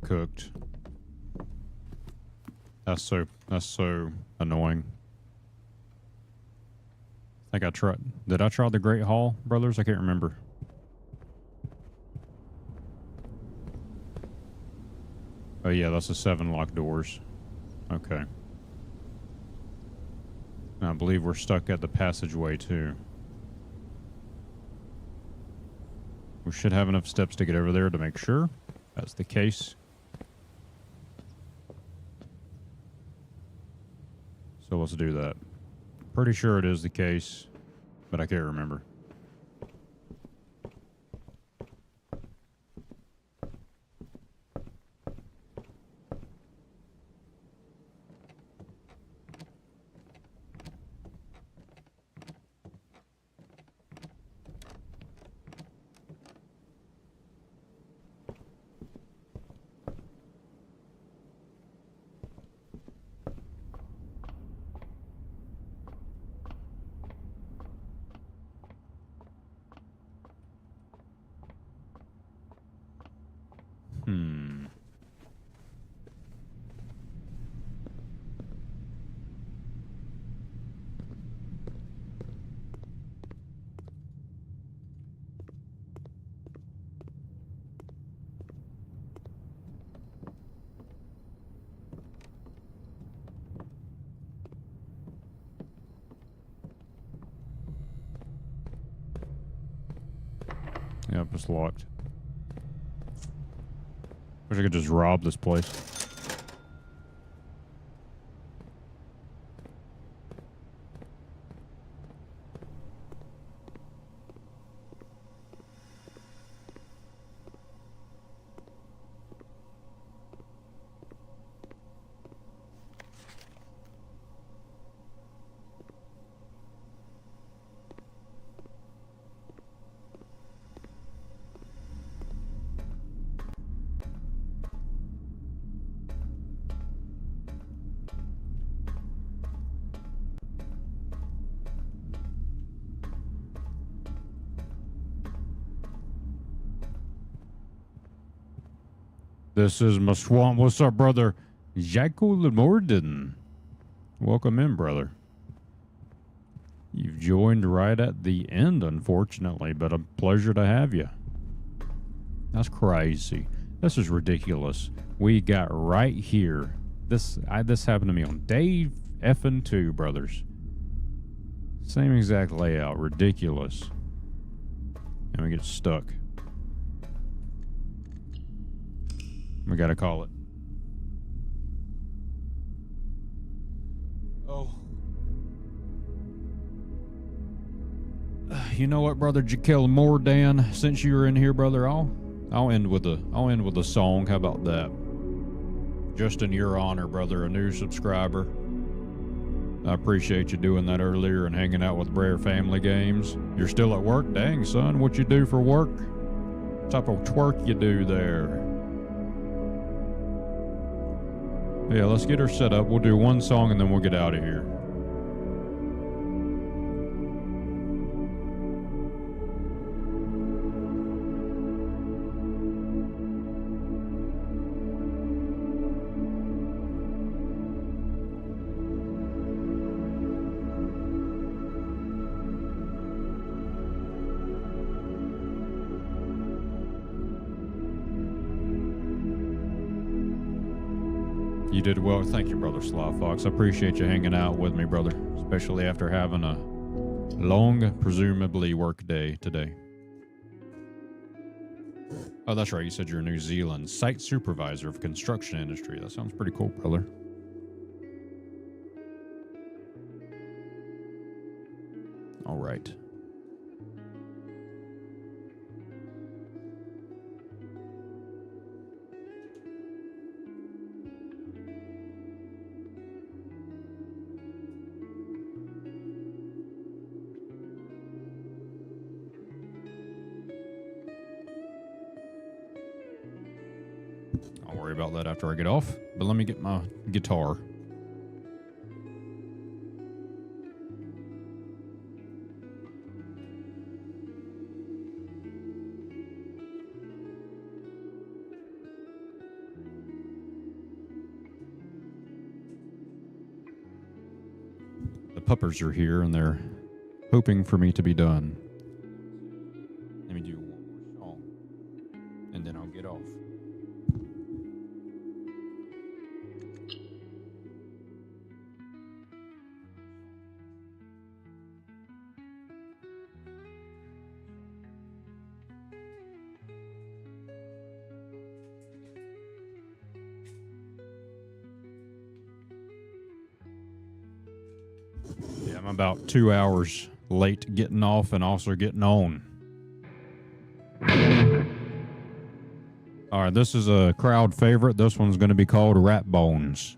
cooked. That's so annoying. I think I tried. Did I try the Great Hall, brothers? I can't remember. Oh yeah, that's the 7 locked doors. Okay. I believe we're stuck at the passageway too. We should have enough steps to get over there to make sure that's the case. So let's do that. Pretty sure it is the case, but I can't remember. Yep, it's locked. Wish I could just rob this place. This is my swamp. What's up, brother? Jaco Lemorden. Welcome in, brother. You've joined right at the end, unfortunately, but a pleasure to have you. That's crazy. This is ridiculous. We got right here. This happened to me on day effing 2, brothers. Same exact layout. Ridiculous. And we get stuck. We gotta call it. Oh. You know what, brother Jaquel Mordan? Since you were in here, brother, I'll end with a song. How about that? Just in your honor, brother, a new subscriber. I appreciate you doing that earlier and hanging out with Brer Family Games. You're still at work? Dang, son, what you do for work? What type of twerk you do there? Yeah, let's get her set up. We'll do one song and then we'll get out of here. You did well. Thank you, brother Sly Fox. I appreciate you hanging out with me, brother, especially after having a long, presumably, work day today. Oh, that's right. You said you're a New Zealand site supervisor of construction industry. That sounds pretty cool, brother. All right. I'll worry about that after I get off, but let me get my guitar. puppers are here and they're hoping for me to be done. Let me do one more song and then I'll get off. Yeah, I'm about 2 hours late getting off and also getting on. All right, this is a crowd favorite. This one's going to be called Rat Bones.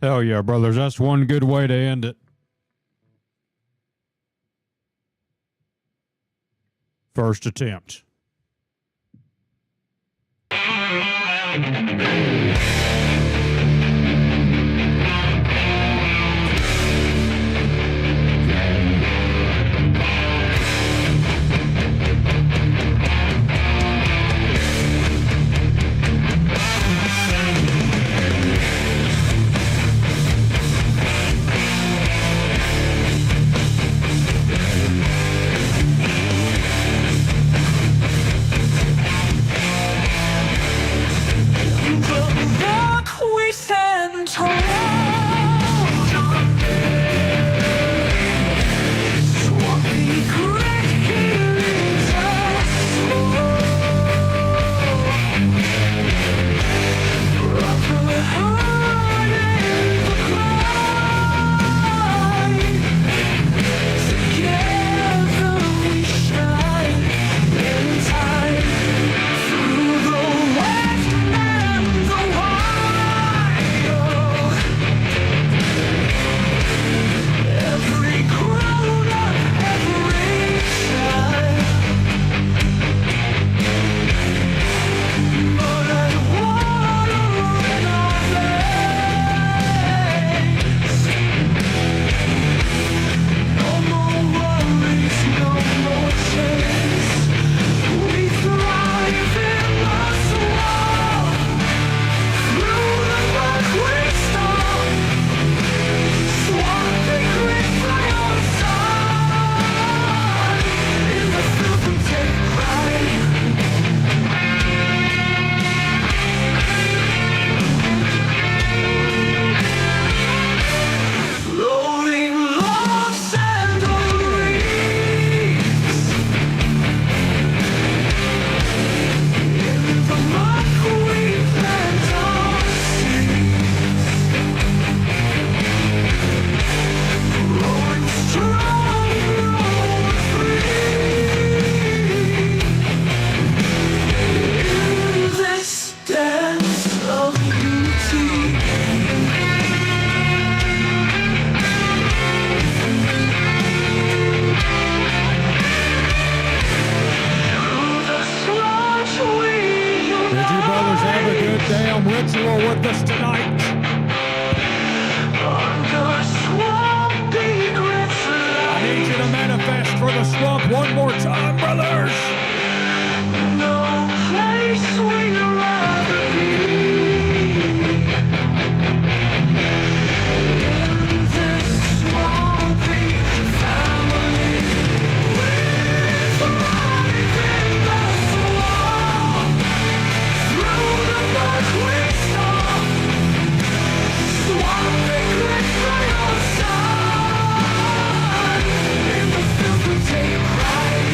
Hell yeah, brothers. That's one good way to end it. First attempt. Damn ritual with us tonight. I need you to manifest for the swamp one more time, brothers. No place we'd rather be. In this swampy family, with life in the swamp. Through the dark we stop. Swampy grit by your side. In the filth we take pride.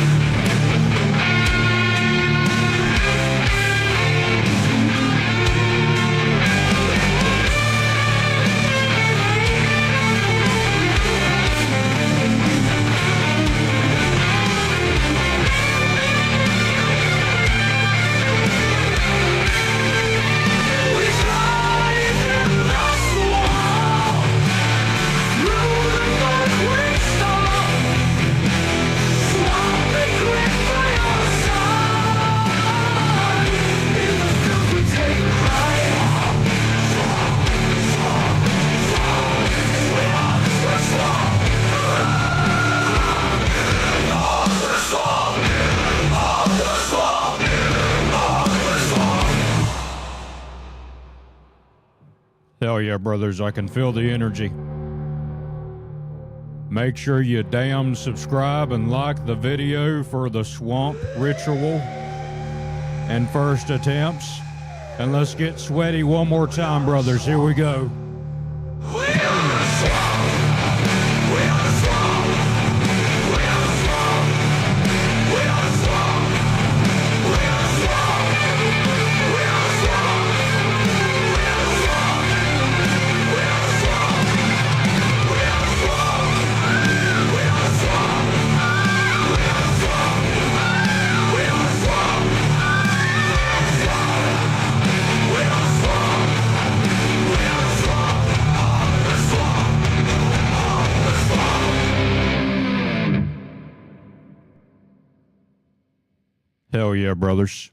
Hell yeah, brothers, I can feel the energy. Make sure you damn subscribe and like the video for the swamp ritual and first attempts. And let's get sweaty one more time, brothers. Here we go. Swamp. yeah, brothers.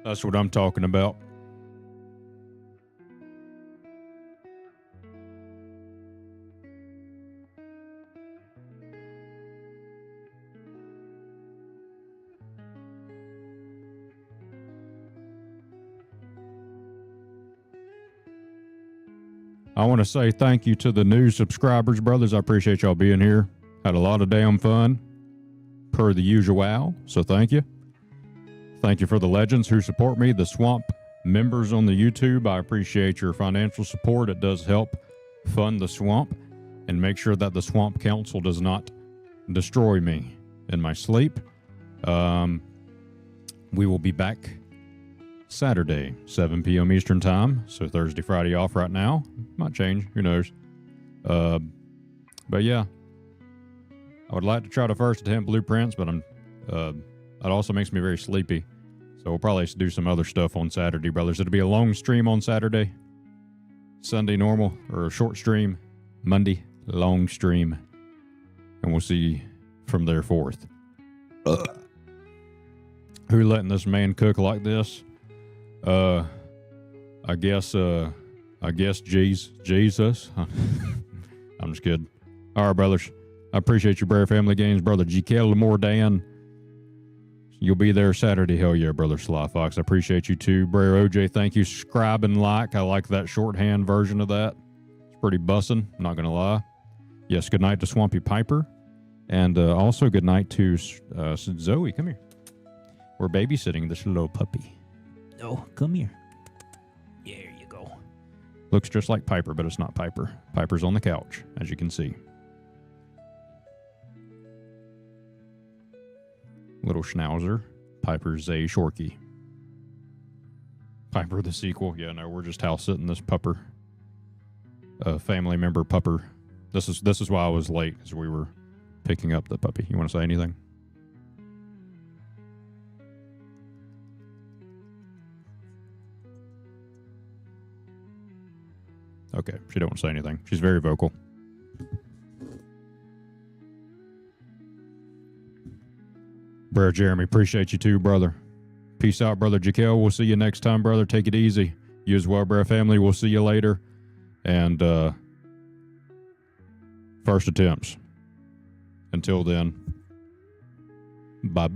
That's what I'm talking about. I want to say thank you to the new subscribers, brothers. I appreciate y'all being here. Had a lot of damn fun, per the usual. So thank you. Thank you for the legends who support me, the Swamp members on the YouTube. I appreciate your financial support. It does help fund the Swamp and make sure that the Swamp Council does not destroy me in my sleep. We will be back Saturday, 7 p.m. Eastern Time. So Thursday, Friday off right now. Might change. Who knows? But yeah, I would like to try to first attempt blueprints, but it also makes me very sleepy. So we'll probably do some other stuff on Saturday, brothers. It'll be a long stream on Saturday. Sunday normal, or a short stream. Monday, long stream. And we'll see from there forth. Who letting this man cook like this? I guess Jesus. I'm just kidding. All right, brothers. I appreciate your Bear Family Games, brother GK Lamore Dan. You'll be there Saturday. Hell yeah, brother Sly Fox. I appreciate you too. Brer OJ, thank you. Subscribe and like. I like that shorthand version of that. It's pretty bussin', not gonna lie. Yes, good night to Swampy Piper. And also good night to Zoe. Come here. We're babysitting this little puppy. No, come here. There you go. Looks just like Piper, but it's not Piper. Piper's on the couch, as you can see. Little Schnauzer. Piper's a Shorkie. Piper the sequel. Yeah, no, we're just house sitting this pupper. Family member pupper. This is why I was late, because we were picking up the puppy. You want to say anything? Okay, she don't want to say anything. She's very vocal. Bro, Jeremy, appreciate you too, brother. Peace out, brother Jaquel. We'll see you next time, brother. Take it easy. You as well, bro, family. We'll see you later. And first attempts. Until then, bye-bye.